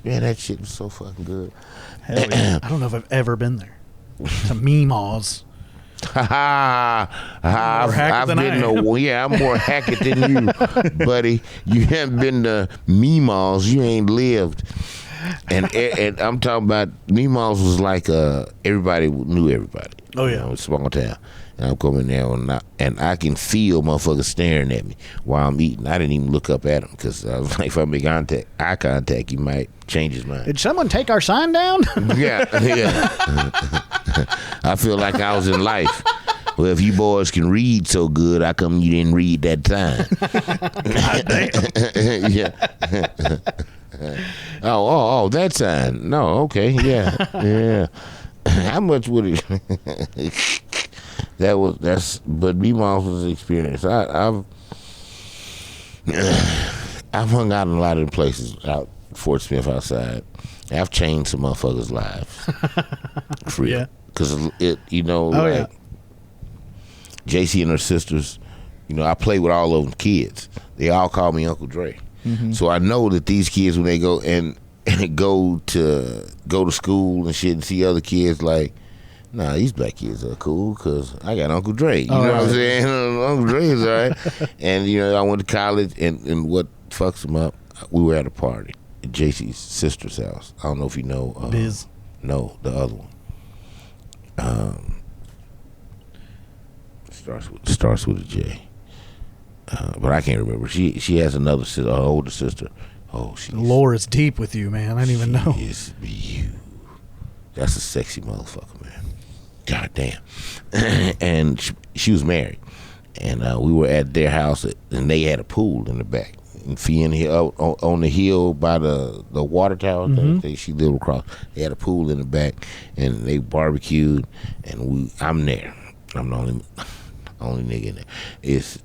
man, that shit was so fucking good. Hell yeah. I don't know if I've ever been there. To Meemaw's. I've been I'm more hackett than you, buddy. You haven't been to Meemaw's, you ain't lived. And I'm talking about Meemaw's was like everybody knew everybody. Oh yeah, you know, small town. And I'm coming there and I can feel motherfuckers staring at me while I'm eating. I didn't even look up at them because I was like, if I make eye contact, he might change his mind. Did someone take our sign down? Yeah. I feel like I was in life. Well, if you boys can read so good, how come you didn't read that sign? Yeah. Oh, that sign. No, okay, yeah. How much would it? But Meemaw's was an experience. I've hung out in a lot of places out Fort Smith outside. I've changed some motherfuckers' lives. For real. Because JC and her sisters, you know, I play with all of them kids. They all call me Uncle Dre. Mm-hmm. So I know that these kids, when they go and go to school and shit and see other kids, like, nah, these black kids are cool because I got Uncle Dre. You know what I'm saying? Uncle Dre is all right. And, you know, I went to college, and what fucks them up, we were at a party at JC's sister's house. I don't know if you know. Biz. No, the other one. Starts with a J. But I can't remember. She has another sister, her older sister. Oh, the lore is deep with you, man. I didn't even know. That's a sexy motherfucker, man. God damn. And she was married, and we were at their house, and they had a pool in the back. And on the hill by the water tower, mm-hmm. She lived across. They had a pool in the back, and they barbecued, and I'm there. I'm the only nigga in there. Is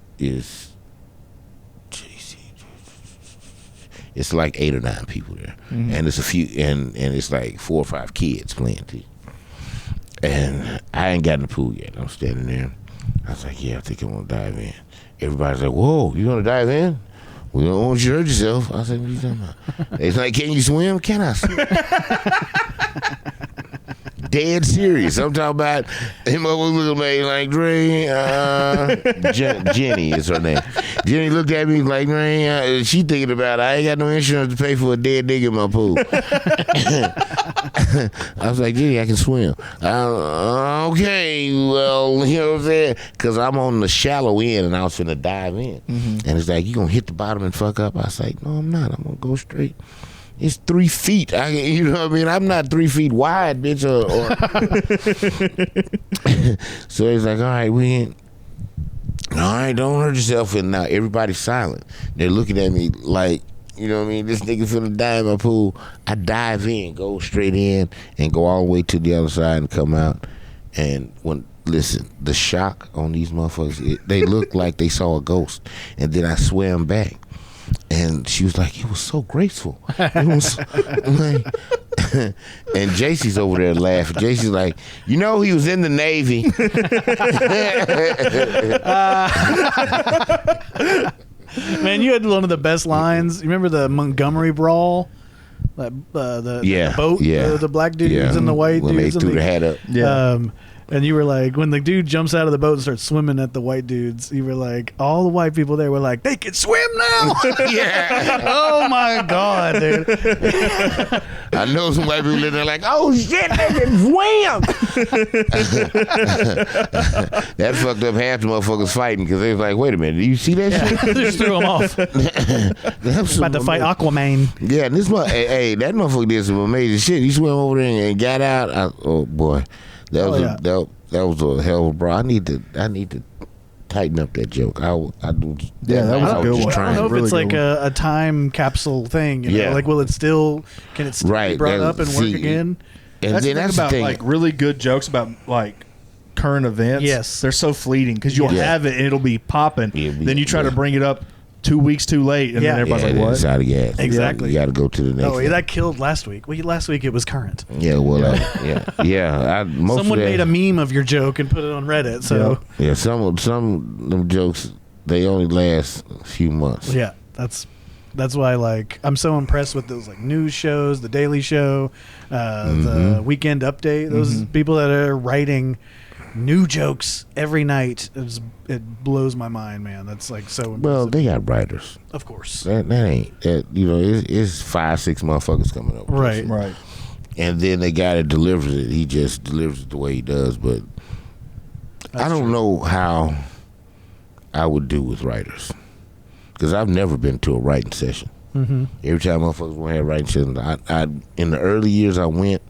it's like 8 or 9 people there, mm-hmm. and it's a few, and it's like 4 or 5 kids playing too. And I ain't got in the pool yet. I'm standing there. I was like, yeah, I think I'm gonna dive in. Everybody's like, whoa, you gonna dive in? We don't want you to hurt yourself. I said, what are you talking about? It's like, can you swim? Can I swim? Dead serious. I'm talking about him looking at me like, Dre, Jenny is her name. Jenny looked at me like, Dre, she thinking about it. I ain't got no insurance to pay for a dead nigga in my pool. I was like, Jenny, I can swim. Okay, well, you know what I'm saying? Because I'm on the shallow end and I was finna dive in. Mm-hmm. And it's like, you gonna hit the bottom and fuck up? I was like, no, I'm not. I'm gonna go straight. It's 3 feet. You know what I mean? I'm not 3 feet wide, bitch. So he's like, all right, don't hurt yourself. And now everybody's silent. They're looking at me like, you know what I mean? This nigga finna die in my pool. I dive in, go straight in, and go all the way to the other side and come out. And listen, the shock on these motherfuckers, they looked like they saw a ghost. And then I swam back. And she was like, it was so graceful. It was like, and JC's over there laughing. JC's like, you know, he was in the Navy. Man, you had one of the best lines. You remember the Montgomery Brawl? The boat, the black dudes and the white when dudes. When they threw the hat up. Yeah. And you were like, when the dude jumps out of the boat and starts swimming at the white dudes, you were like, all the white people there were like, they can swim now. Yeah. Oh my God, dude. I know some white people in there like, oh shit, they can swim. That fucked up half the motherfuckers fighting because they was like, wait a minute, do you see that shit? Just threw him off. About to fight Aquaman. Yeah, and this hey, that motherfucker did some amazing shit. He swam over there and got out. Oh boy, that was a hell of a bro. I need to tighten up that joke. That was a good one. I don't know if it's like a time capsule thing. You know? Like, can it still be brought up and work again? And that's the thing. Like really good jokes about like current events. Yes, they're so fleeting because you'll have it and it'll be popping. Then you try to bring it up 2 weeks too late, and then everybody's like, "What?" It's out of gas. Exactly. You got to go to the next. Oh, yeah, that killed last week. Well, last week it was current. Yeah, well, Someone made a meme of your joke and put it on Reddit. So some of them jokes they only last a few months. Yeah, that's why like I'm so impressed with those like news shows, the Daily Show, the Weekend Update. Those people that are writing new jokes every night, it blows my mind, man. That's like so impressive. Well, they got writers, of course. That ain't that, it's 5-6 motherfuckers coming up, right, and then the guy that delivers it, he just delivers it the way he does. But I don't know how I would do with writers because I've never been to a writing session. Every time motherfuckers want to have writing sessions, I in the early years I went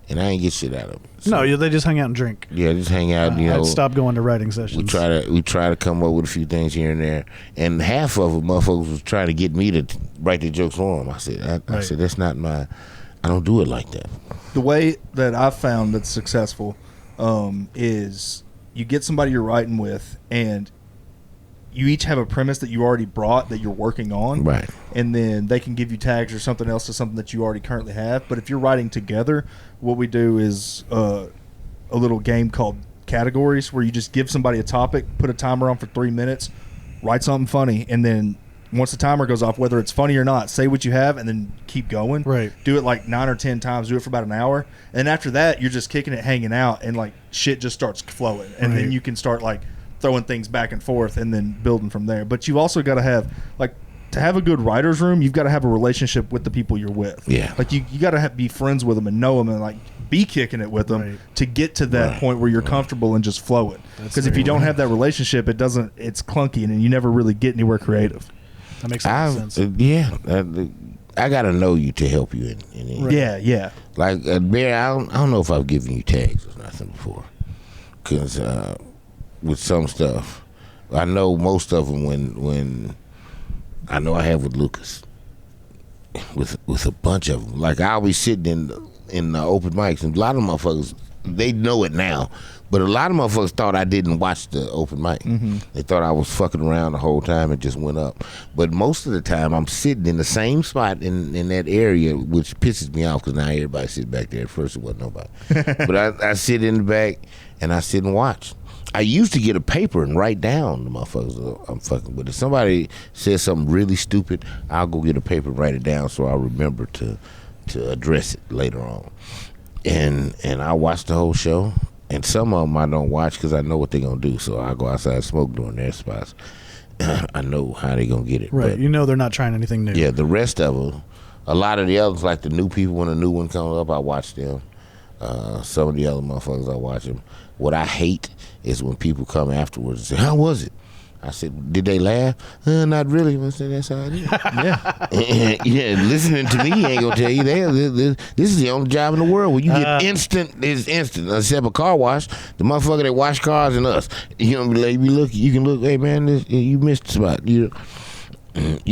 and I ain't get shit out of it. So, no, they just hang out and drink. Yeah, just hang out. I'd stop going to writing sessions. We try to come up with a few things here and there, and half of them motherfuckers was trying to get me to write the jokes for them. I said, I said that's not my. I don't do it like that. The way that I've found that's successful is you get somebody you're writing with, and you each have a premise that you already brought that you're working on, right? And then they can give you tags or something else to something that you already currently have. But if you're writing together, what we do is a little game called categories, where you just give somebody a topic, put a timer on for 3 minutes, write something funny, and then once the timer goes off, whether it's funny or not, say what you have and then keep going. Right. Do it like 9 or 10 times. Do it for about an hour, and after that, you're just kicking it, hanging out, and like shit just starts flowing, and then you can start like throwing things back and forth and then building from there. But you've also got to have, like, to have a good writer's room, you've got to have a relationship with the people you're with. Yeah. Like, you got to be friends with them and know them and, like, be kicking it with them to get to that point where you're comfortable and just flowing. Because if you don't have that relationship, it's clunky and you never really get anywhere creative. That makes sense. I got to know you to help you in it. Yeah. Like, Bair, I don't know if I've given you tags or nothing before. Because, with some stuff, I know most of them when I know I have with Lucas, with a bunch of them. Like, I'll be sitting in the open mics, and a lot of motherfuckers, they know it now, but a lot of motherfuckers thought I didn't watch the open mic. They thought I was fucking around the whole time and just went up. But most of the time, I'm sitting in the same spot in that area, which pisses me off because now everybody sits back there. At first, it wasn't nobody. But I sit in the back and I sit and watch. I used to get a paper and write down the motherfuckers I'm fucking with. If somebody says something really stupid, I'll go get a paper and write it down so I'll remember to address it later on. And I watch the whole show, and some of them I don't watch because I know what they're going to do. So I go outside and smoke during their spots. I know how they're going to get it. Right. But, they're not trying anything new. Yeah, the rest of them, a lot of the others, like the new people, when a new one comes up, I watch them. Some of the other motherfuckers, I watch them. What I hate is when people come afterwards and say, "How was it?" I said, "Did they laugh?" Not really. I said, "That's how it is." Yeah, listening to me ain't gonna tell you that. This is the only job in the world where you get instant. It's instant. Except a car wash, the motherfucker that wash cars and us. You know, like, you can look. Hey man, you missed the spot. You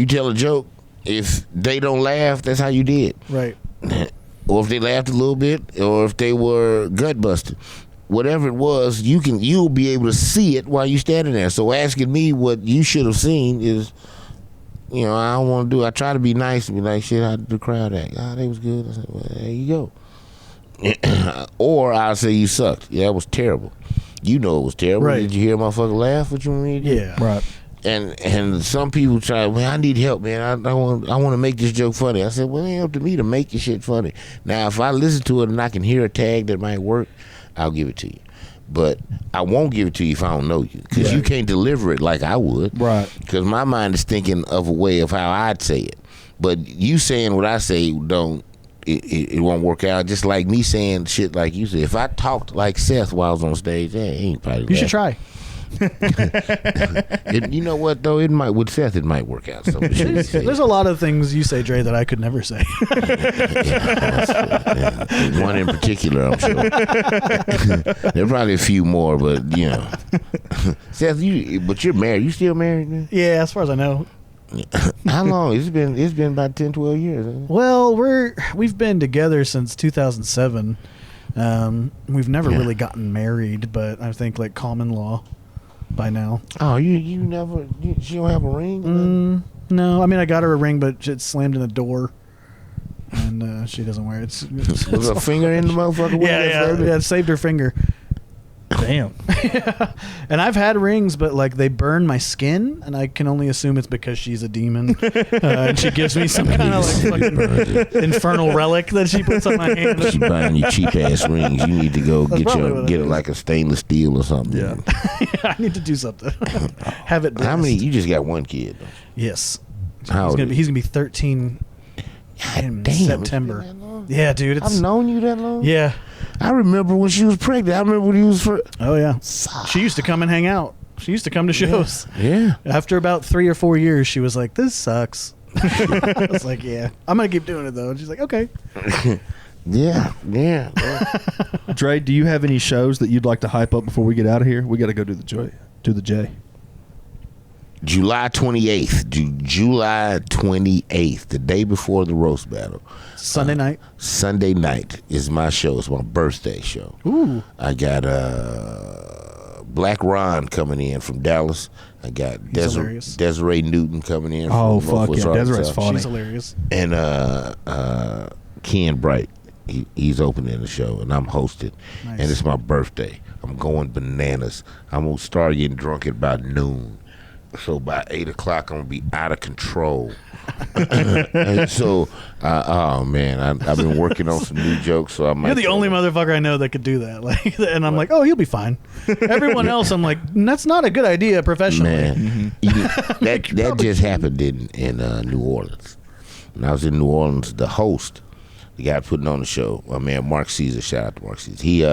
tell a joke. If they don't laugh, that's how you did. Right. Or if they laughed a little bit, or if they were gut busted. Whatever it was, you'll be able to see it while you're standing there. So asking me what you should have seen is, I don't want to do. I try to be nice and be like, shit, how did the crowd act? They was good. I said, well, there you go. Or I'll say you sucked. Yeah, that was terrible. You know it was terrible. Right. Did you hear motherfucker laugh? What you mean? Yeah. Right. And some people try, man, I need help, man. I want to make this joke funny. I said, well, it ain't up to me to make your shit funny. Now, if I listen to it and I can hear a tag that might work, I'll give it to you. but I won't give it to you if I don't know you, because you can't deliver it like I would. Right. Because my mind is thinking of a way of how I'd say it. But you saying what I say it won't work out. Just like me saying shit like you said. If I talked like Seth while I was on stage, he ain't probably You should try. You know what though? It might with Seth. It might work out. So There's a lot of things you say, Dre, that I could never say. One in particular, I'm sure. There are probably a few more, but Seth, but you're married. You still married, man? Yeah, as far as I know. How long? It's been about 10, 12 years. Hasn't it? Well, we've been together since 2007. We've never really gotten married, but I think like common law by now. Oh, you never? She don't have a ring? No, I mean I got her a ring, but it's slammed in the door, and she doesn't wear it. Was a finger in the motherfucker? Yeah, it saved her finger. Damn. And I've had rings, but like they burn my skin, and I can only assume it's because she's a demon, and she gives me some kind of like fucking infernal relic that she puts on my hand. She buying you cheap ass rings. You need to go get it like a stainless steel or something. Yeah, I need to do something. Have it. How many? You just got one kid. Though. Yes. How old? He's gonna be 13 in damn, September. Yeah, dude. I've known you that long. Yeah. I remember when she was pregnant. I remember when he was Oh yeah. She used to come and hang out. She used to come to shows. Yeah. After about 3 or 4 years, she was like, "This sucks." I was like, "Yeah, I'm gonna keep doing it though." And she's like, "Okay." Yeah. Dre, do you have any shows that you'd like to hype up before we get out of here? We got to go to the J. July 28th. July 28th, the day before the roast battle. Sunday night. Sunday night is my show. It's my birthday show. Ooh. I got Black Ron coming in from Dallas. I got Desiree Newton coming in. Oh, from fuck Northwest yeah. Arkansas. Desiree's funny. She's hilarious. And Ken Bright. He's opening the show, and I'm hosting. Nice. And it's my birthday. I'm going bananas. I'm going to start getting drunk at about noon. So by 8 o'clock, I'm going to be out of control. And so, oh man, I've been working on some new jokes. So You're the only motherfucker I know that could do that. Like, and I'm like, oh, he'll be fine. Everyone else, I'm like, that's not a good idea professionally. Man, that just happened in New Orleans. When I was in New Orleans, the host, the guy putting on the show, my man Mark Caesar, shout out to Mark Caesar. He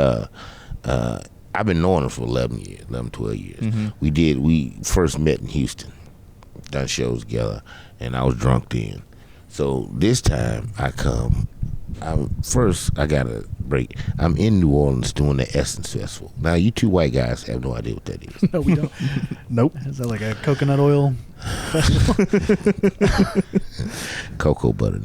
I've been knowing him for 11 years, 11, 12 years. Mm-hmm. We first met in Houston, done shows together, and I was drunk then. So this time I come, I got a break. I'm in New Orleans doing the Essence Festival. Now, you two white guys have no idea what that is. No, we don't. Nope. Is that like a coconut oil festival? Cocoa butter.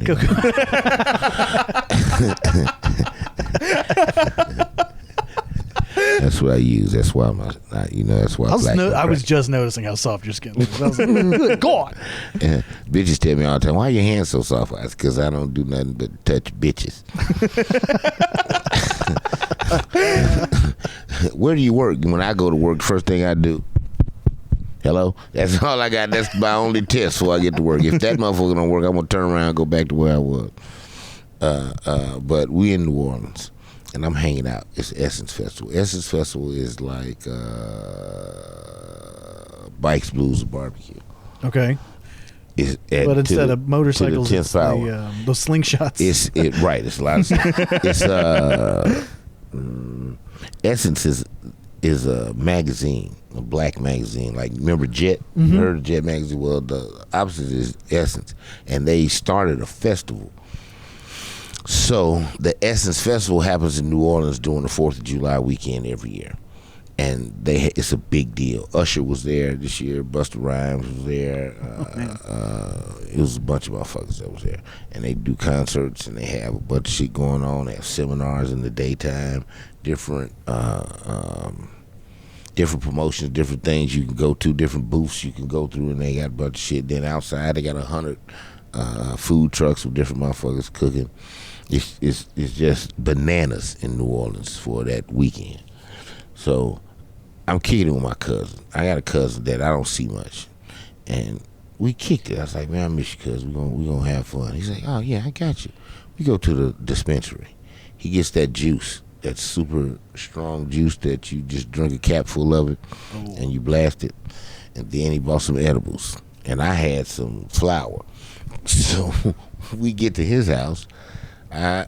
That's what I use. That's why that's why I was just noticing how soft your skin was. I was like, good God. And bitches tell me all the time, why your hands so soft? It's because I don't do nothing but touch bitches. Where do you work? When I go to work, first thing I do, hello? That's all I got. That's my only test before I get to work. If that motherfucker don't work, I'm going to turn around and go back to where I was. But we in New Orleans. And I'm hanging out. It's Essence Festival. Essence Festival is like Bikes, Blues, and Barbecue. Okay. But instead of motorcycles, it's those slingshots. Right. It's a lot of stuff. Essence is a magazine, a black magazine. Like, remember Jet? Mm-hmm. You heard of Jet magazine? Well, the opposite is Essence. And they started a festival. So the Essence Festival happens in New Orleans during the 4th of July weekend every year. And it's a big deal. Usher was there this year. Busta Rhymes was there. It was a bunch of motherfuckers that was there. And they do concerts, and they have a bunch of shit going on. They have seminars in the daytime, different promotions, different things you can go to, different booths you can go through, and they got a bunch of shit. Then outside, they got 100 food trucks with different motherfuckers cooking. It's just bananas in New Orleans for that weekend. So I'm kicking it with my cousin. I got a cousin that I don't see much, and we kicked it. I was like, man, I miss you, cousin. We gonna have fun. He's like, oh yeah, I got you. We go to the dispensary. He gets that juice, that super strong juice that you just drink a cap full of it and you blast it. And then he bought some edibles. And I had some flour. So we get to his house. I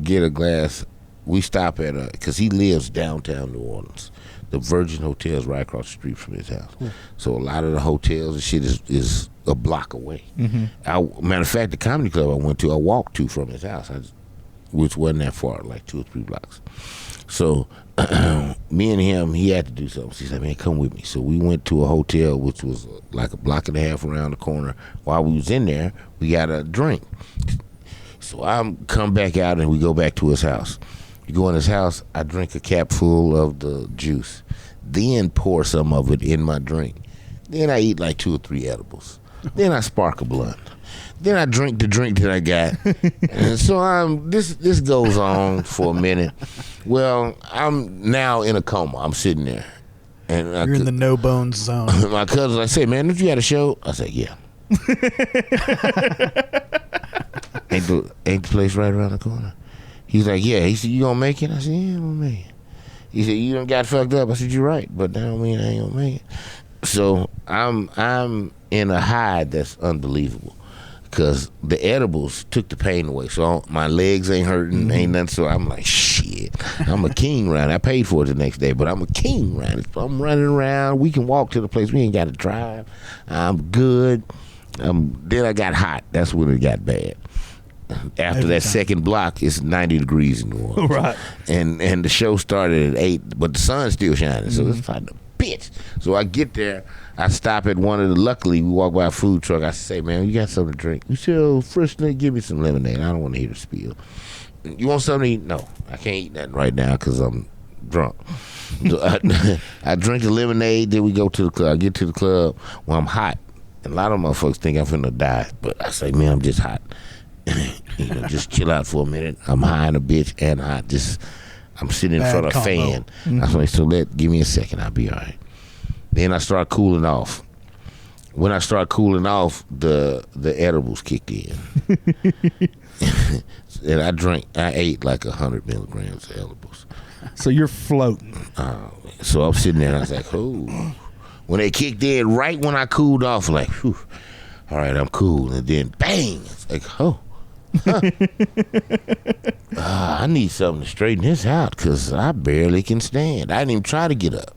get a glass. We stop at because he lives downtown New Orleans. The Virgin Hotel is right across the street from his house. So a lot of the hotels and shit is a block away. Matter of fact, the comedy club I went to, I walked to from his house, which wasn't that far, like 2 or 3 blocks. So me and him, he had to do something. So he said, man, come with me. So we went to a hotel, which was like a block and a half around the corner. While we was in there, we got a drink. So I come back out and we go back to his house. You go in his house, I drink a cap full of the juice, then pour some of it in my drink. Then I eat like 2 or 3 edibles. Then I spark a blunt. Then I drink the drink that I got. And so this goes on for a minute. Well, I'm now in a coma. I'm sitting there. And you're in the no bones zone. My cousin, I say, man, don't you had a show? I said, yeah. ain't the place right around the corner? He's like, yeah. He said, you gonna make it? I said, yeah, I'm gonna make it. He said, you done got fucked up. I said, you're right, but that don't mean I ain't gonna make it. So I'm in a high that's unbelievable because the edibles took the pain away. So my legs ain't hurting, ain't nothing. So I'm like, shit, I'm a king around. I paid for it the next day, but I'm a king around it. I'm running around. We can walk to the place. We ain't got to drive. I'm good. Then I got hot. That's when it got bad. After that second block, it's 90 degrees in New Orleans. Right. And the show started at 8, but the sun's still shining, so it's like a bitch. So I get there, I stop at one of the, luckily we walk by a food truck. I say, man, you got something to drink? You said, oh, first thing, give me some lemonade. I don't want to hear the spiel. You want something to eat? No, I can't eat nothing right now because I'm drunk. So I drink the lemonade, then we go to the club. I get to the club where I'm hot. And a lot of motherfuckers think I'm finna die, but I say, man, I'm just hot. Just chill out for a minute. I'm high in a bitch and hot. I'm sitting in front of a fan. I say, so give me a second, I'll be all right. Then I start cooling off. When I start cooling off, the edibles kicked in. And I ate like 100 milligrams of edibles. So you're floating. So I'm sitting there and I was like, oh. When they kicked in, right when I cooled off, like, whew, all right, I'm cool. And then bang, it's like, oh. Huh. I need something to straighten this out because I barely can stand. I didn't even try to get up.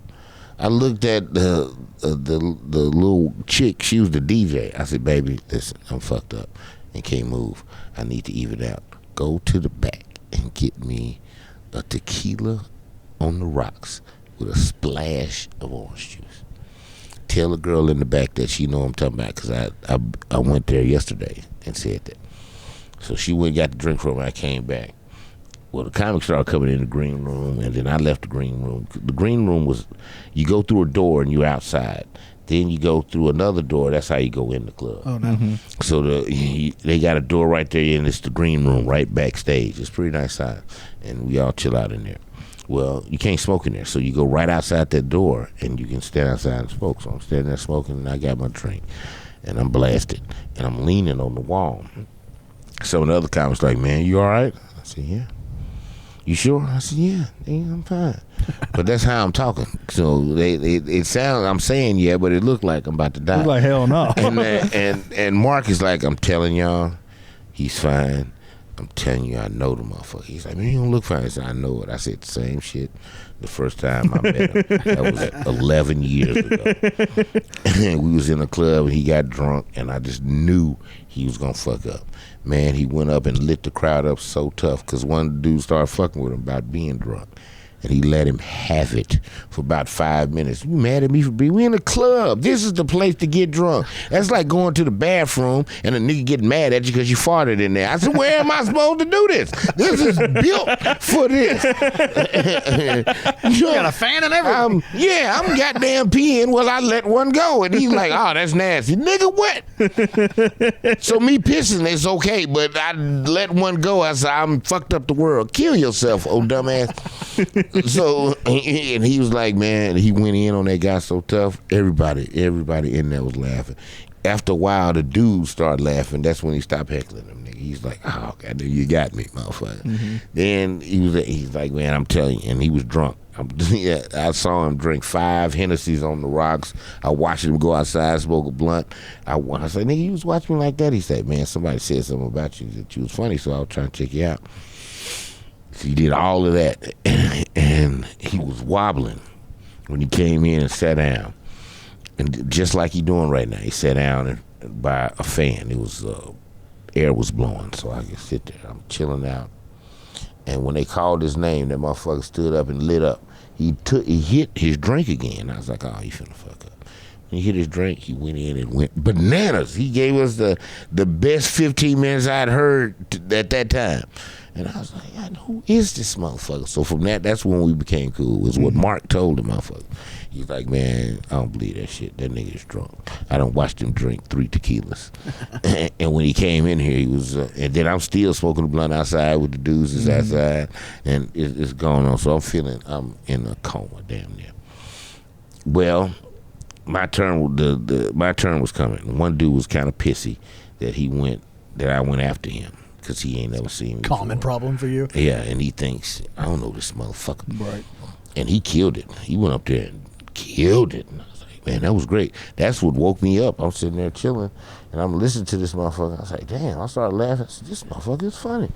I looked at the little chick. She was the DJ. I said, baby, listen, I'm fucked up and can't move. I need to even out. Go to the back and get me a tequila on the rocks with a splash of orange juice. Tell the girl in the back that she know I'm talking about because I went there yesterday and said that. So she went and got the drink from me. I came back. Well, the comics started coming in the green room, and then I left the green room. The green room was, you go through a door and you're outside. Then you go through another door. That's how you go in the club. Oh, no. So they got a door right there, and it's the green room right backstage. It's pretty nice side, and we all chill out in there. Well, you can't smoke in there, so you go right outside that door, and you can stand outside and smoke. So I'm standing there smoking, and I got my drink, and I'm blasted, and I'm leaning on the wall. Some of the other comics like, man, you all right? I said, yeah. You sure? I said, yeah, I'm fine. But that's how I'm talking. So it sounds, I'm saying yeah, but it looked like I'm about to die. Like hell no. And Mark is like, I'm telling y'all, he's fine. I'm telling you, I know the motherfucker. He's like, man, you don't look fine. I said, I know it. I said the same shit the first time I met him. That was 11 years ago. And we was in a club and he got drunk and I just knew he was going to fuck up. Man, he went up and lit the crowd up so tough because one dude started fucking with him about being drunk. And he let him have it for about 5 minutes. You mad at me for being? We in a club. This is the place to get drunk. That's like going to the bathroom and a nigga getting mad at you because you farted in there. I said, where am I supposed to do this? This is built for this. You got a fan and everything. I'm goddamn peeing. Well, I let one go. And he's like, oh, that's nasty. Nigga, what? So me pissing is okay, but I let one go. I said, I'm fucked up the world. Kill yourself, old dumbass. So, and he was like, man, he went in on that guy so tough. Everybody in there was laughing. After a while, the dude started laughing. That's when he stopped heckling him. Nigga. He's like, oh, God, you got me, motherfucker. Mm-hmm. Then he's like, man, I'm telling you, and he was drunk. I saw him drink 5 Hennessy's on the rocks. I watched him go outside, smoke a blunt. I said, nigga, you was watching me like that? He said, man, somebody said something about you that you was funny, so I was trying to check you out. So he did all of that, and he was wobbling when he came in and sat down. And just like he doing right now, he sat down by a fan. It was air was blowing, so I could sit there. I'm chilling out. And when they called his name, that motherfucker stood up and lit up. He hit his drink again. I was like, oh, he finna fuck up. When he hit his drink, he went in and went bananas. He gave us the best 15 minutes I'd heard at that time. And I was like, God, who is this motherfucker? So from that's when we became cool. It was what Mark told the motherfucker. He's like, man, I don't believe that shit. That nigga's drunk. I don't watch him drink 3 tequilas. And when he came in here, he was, and then I'm still smoking the blunt outside with the dudes that's outside, and it's going on. So I'm in a coma, damn near. Well, my turn, my turn was coming. One dude was kind of pissy that I went after him. Because he ain't never seen me Common before. problem for you. Yeah, and he thinks, I don't know this motherfucker. Right. And he killed it. He went up there and killed it. And I was like, man, that was great. That's what woke me up. I'm sitting there chilling, and I'm listening to this motherfucker. I was like, damn. I started laughing. I said, this motherfucker is funny.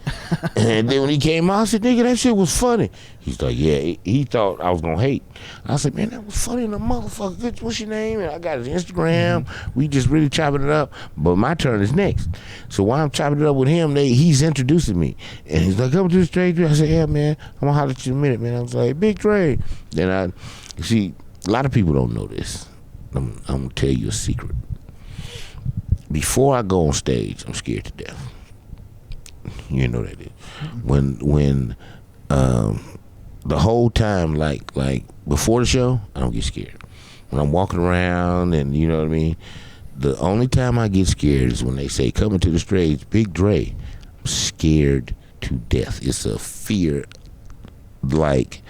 And then when he came out, I said, nigga, that shit was funny. He's like, yeah, he thought I was going to hate. I said, man, that was funny in the motherfucker. What's your name? And I got his Instagram. We just really chopping it up. But my turn is next. So while I'm chopping it up with him, he's introducing me. And he's like, come to the stage. I said, yeah, man, I'm going to holler at you in a minute, man. I was like, Big Dre. Then see, a lot of people don't know this. I'm going to tell you a secret. Before I go on stage, I'm scared to death. You know that is. When the whole time, like before the show, I don't get scared. When I'm walking around and you know what I mean, the only time I get scared is when they say coming to the stage, Big Dre. I'm scared to death. It's a fear like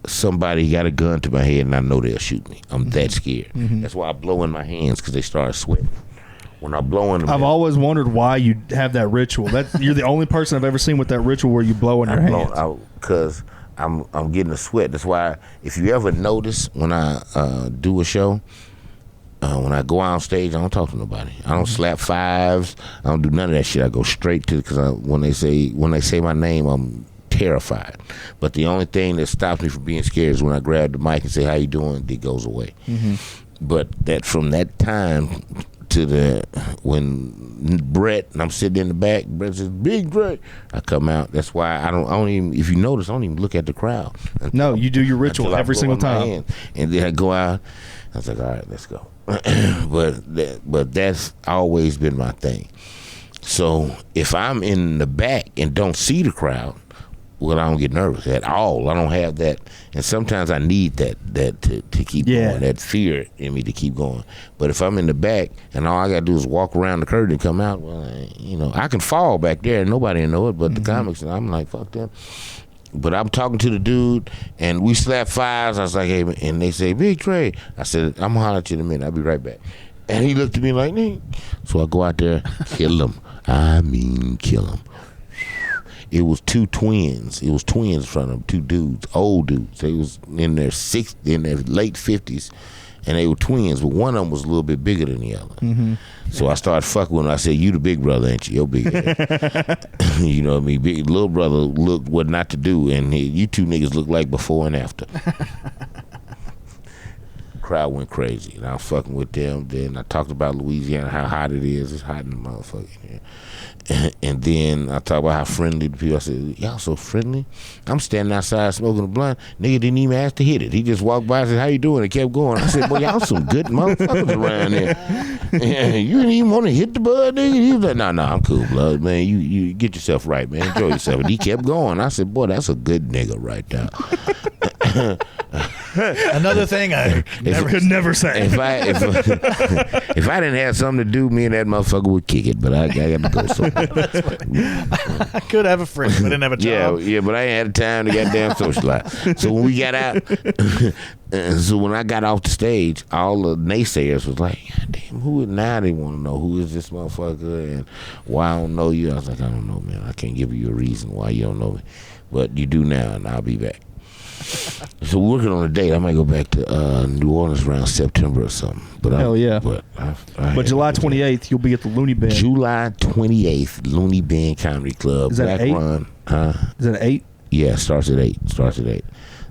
somebody got a gun to my head and I know they'll shoot me. I'm that scared. That's why I blow in my hands because they start sweating. When I blow in them, I've always wondered why you have that ritual. You're the only person I've ever seen with that ritual where you blow in your hands. Because I'm getting a sweat. That's why if you ever notice when I do a show, when I go on stage, I don't talk to nobody. I don't slap fives. I don't do none of that shit. I go straight to because when they say my name, I'm terrified. But the only thing that stops me from being scared is when I grab the mic and say, how you doing? It goes away. But that from that time to when Brett and I'm sitting in the back, Brett says, Big Dre, I come out. That's why I don't even, if you notice, I don't even look at the crowd. No, you do your ritual every single time. And then I go out. I was like, all right, let's go. but that's always been my thing. So if I'm in the back and don't see the crowd, well, I don't get nervous at all. I don't have that, and sometimes I need that to keep going, that fear in me to keep going. But if I'm in the back and all I gotta do is walk around the curtain and come out, well, I can fall back there and nobody will know it. But the comics, I'm like, fuck them. But I'm talking to the dude, and we slap fives. I was like, hey, and they say, Big Dre. I said, I'm gonna holler at you in a minute. I'll be right back. And he looked at me like, nee. So I go out there, kill him. I mean, kill him. It was 2 twins. It was twins in front of them, 2 dudes, old dudes. They was in their late 50s, and they were twins, but one of them was a little bit bigger than the other. So I started fucking with him. I said, you the big brother, ain't you? Your big head. You know what I mean? Big little brother looked what not to do, and you 2 niggas look like before and after. Crowd went crazy, and I was fucking with them. Then I talked about Louisiana, how hot it is. It's hot in the motherfucker here. And then I talked about how friendly the people. I said, y'all so friendly. I'm standing outside smoking a blunt. Nigga didn't even ask to hit it. He just walked by and said, how you doing? And kept going. I said, boy, y'all some good motherfuckers around there. Yeah, you didn't even want to hit the bud, nigga? He was like, no, I'm cool, blood, man. You get yourself right, man. Enjoy yourself. And he kept going. I said, boy, that's a good nigga right there. Another thing I could never say. If I didn't have something to do, me and that motherfucker would kick it. But I got to go somewhere. I could have a friend, but I didn't have a job. Yeah, but I ain't had the time to goddamn socialize. So when we got out, so when I got off the stage, all the naysayers was like, God damn, who now they want to know who is this motherfucker and why I don't know you. I was like, I don't know, man. I can't give you a reason why you don't know me. But you do now, and I'll be back. So we're working on a date. I might go back to New Orleans around September or something. But hell yeah. But July 28th, you'll be at the Looney Bin. July 28th, Looney Bin Comedy Club. Is that Black 8? Run. Is that 8? Yeah, it starts at 8.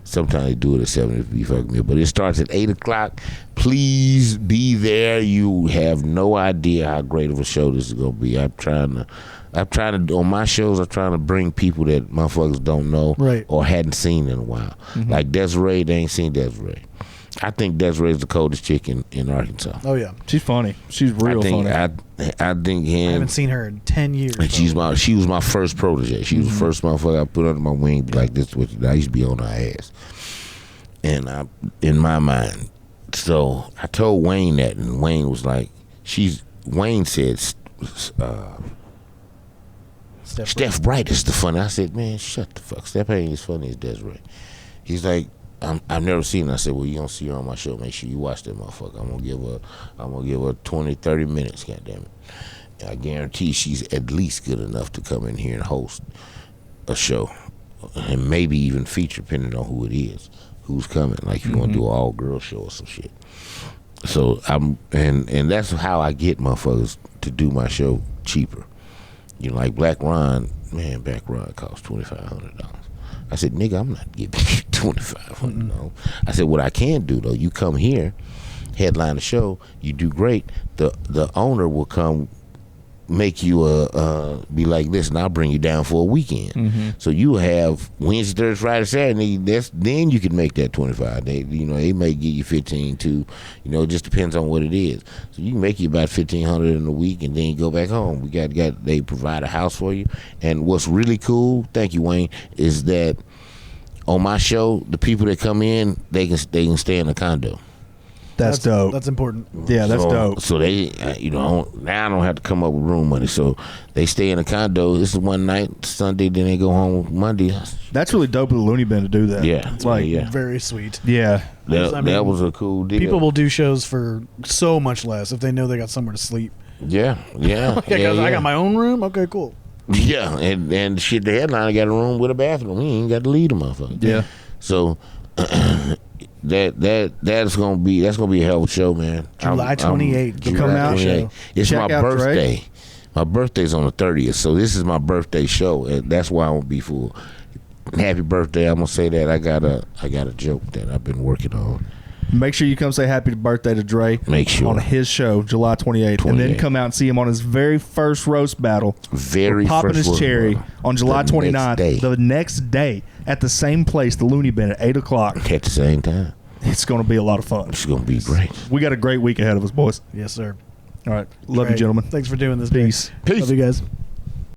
Sometimes they do it at 7 if you fuck me. But it starts at 8 o'clock. Please be there. You have no idea how great of a show this is going to be. I'm trying to on my shows, I'm trying to bring people that motherfuckers don't know or hadn't seen in a while. Mm-hmm. Like Desiree, they ain't seen Desiree. I think Desiree's the coldest chick in Arkansas. Oh yeah, she's funny. She's real funny. I think him. I haven't seen her in 10 years. And she was my first protege. She was the first motherfucker I put under my wing. Be like, this is what you do. I used to be on her ass, and in my mind. So I told Wayne that, and Wayne was like, Wayne said, Steph Bright is the funny. I said, man, shut the fuck. Steph ain't as funny as Desiree. He's like, I've never seen her. I said, well, you don't see her on my show. Make sure you watch that motherfucker. I'm gonna give her 20, 30 minutes, goddammit. I guarantee she's at least good enough to come in here and host a show. And maybe even feature, depending on who it is, who's coming. Like if you want to do an all-girl show or some shit. So and that's how I get motherfuckers to do my show cheaper. You know, like Black Ron, man, Black Ron costs $2,500. I said, nigga, I'm not giving you $2,500. I said, what I can do though, you come here, headline the show, you do great. The owner will come make you be like this, and I'll bring you down for a weekend. Mm-hmm. So you have Wednesday, Thursday, Friday, Saturday. Then you can make that 25. They may give you 15 too. It just depends on what it is. So you can make you about 1,500 in a week, and then you go back home. They provide a house for you. And what's really cool, thank you, Wayne, is that on my show, the people that come in, they can stay in a condo. That's dope. That's important. Yeah, that's dope. So they, now I don't have to come up with room money. So they stay in a condo. This is one night, Sunday, then they go home Monday. That's really dope of the Looney Bin to do that. Yeah, it's very sweet. Yeah, that was a cool deal. People will do shows for so much less if they know they got somewhere to sleep. Yeah. I got my own room. Okay, cool. Yeah, and shit, the headliner got a room with a bathroom. He ain't got to leave the motherfucker. Yeah. So. That's gonna be a hell of a show, man. July 28th. Come out show. It's Check my out birthday. Dre. My birthday's on the 30th, so this is my birthday show, and that's why I'm gonna be full. Happy birthday! I'm gonna say that I got a joke that I've been working on. Make sure you come say happy birthday to Dre. Make sure on his show, July 28th, and then come out and see him on his very first roast battle. Popping his cherry on July 29th, the next day at the same place, the Looney Bin at 8 o'clock. At the same time. It's going to be a lot of fun. It's going to be great. We got a great week ahead of us, boys. Yes, sir. All right. Love you, gentlemen. Thanks for doing this. Peace. Love you guys.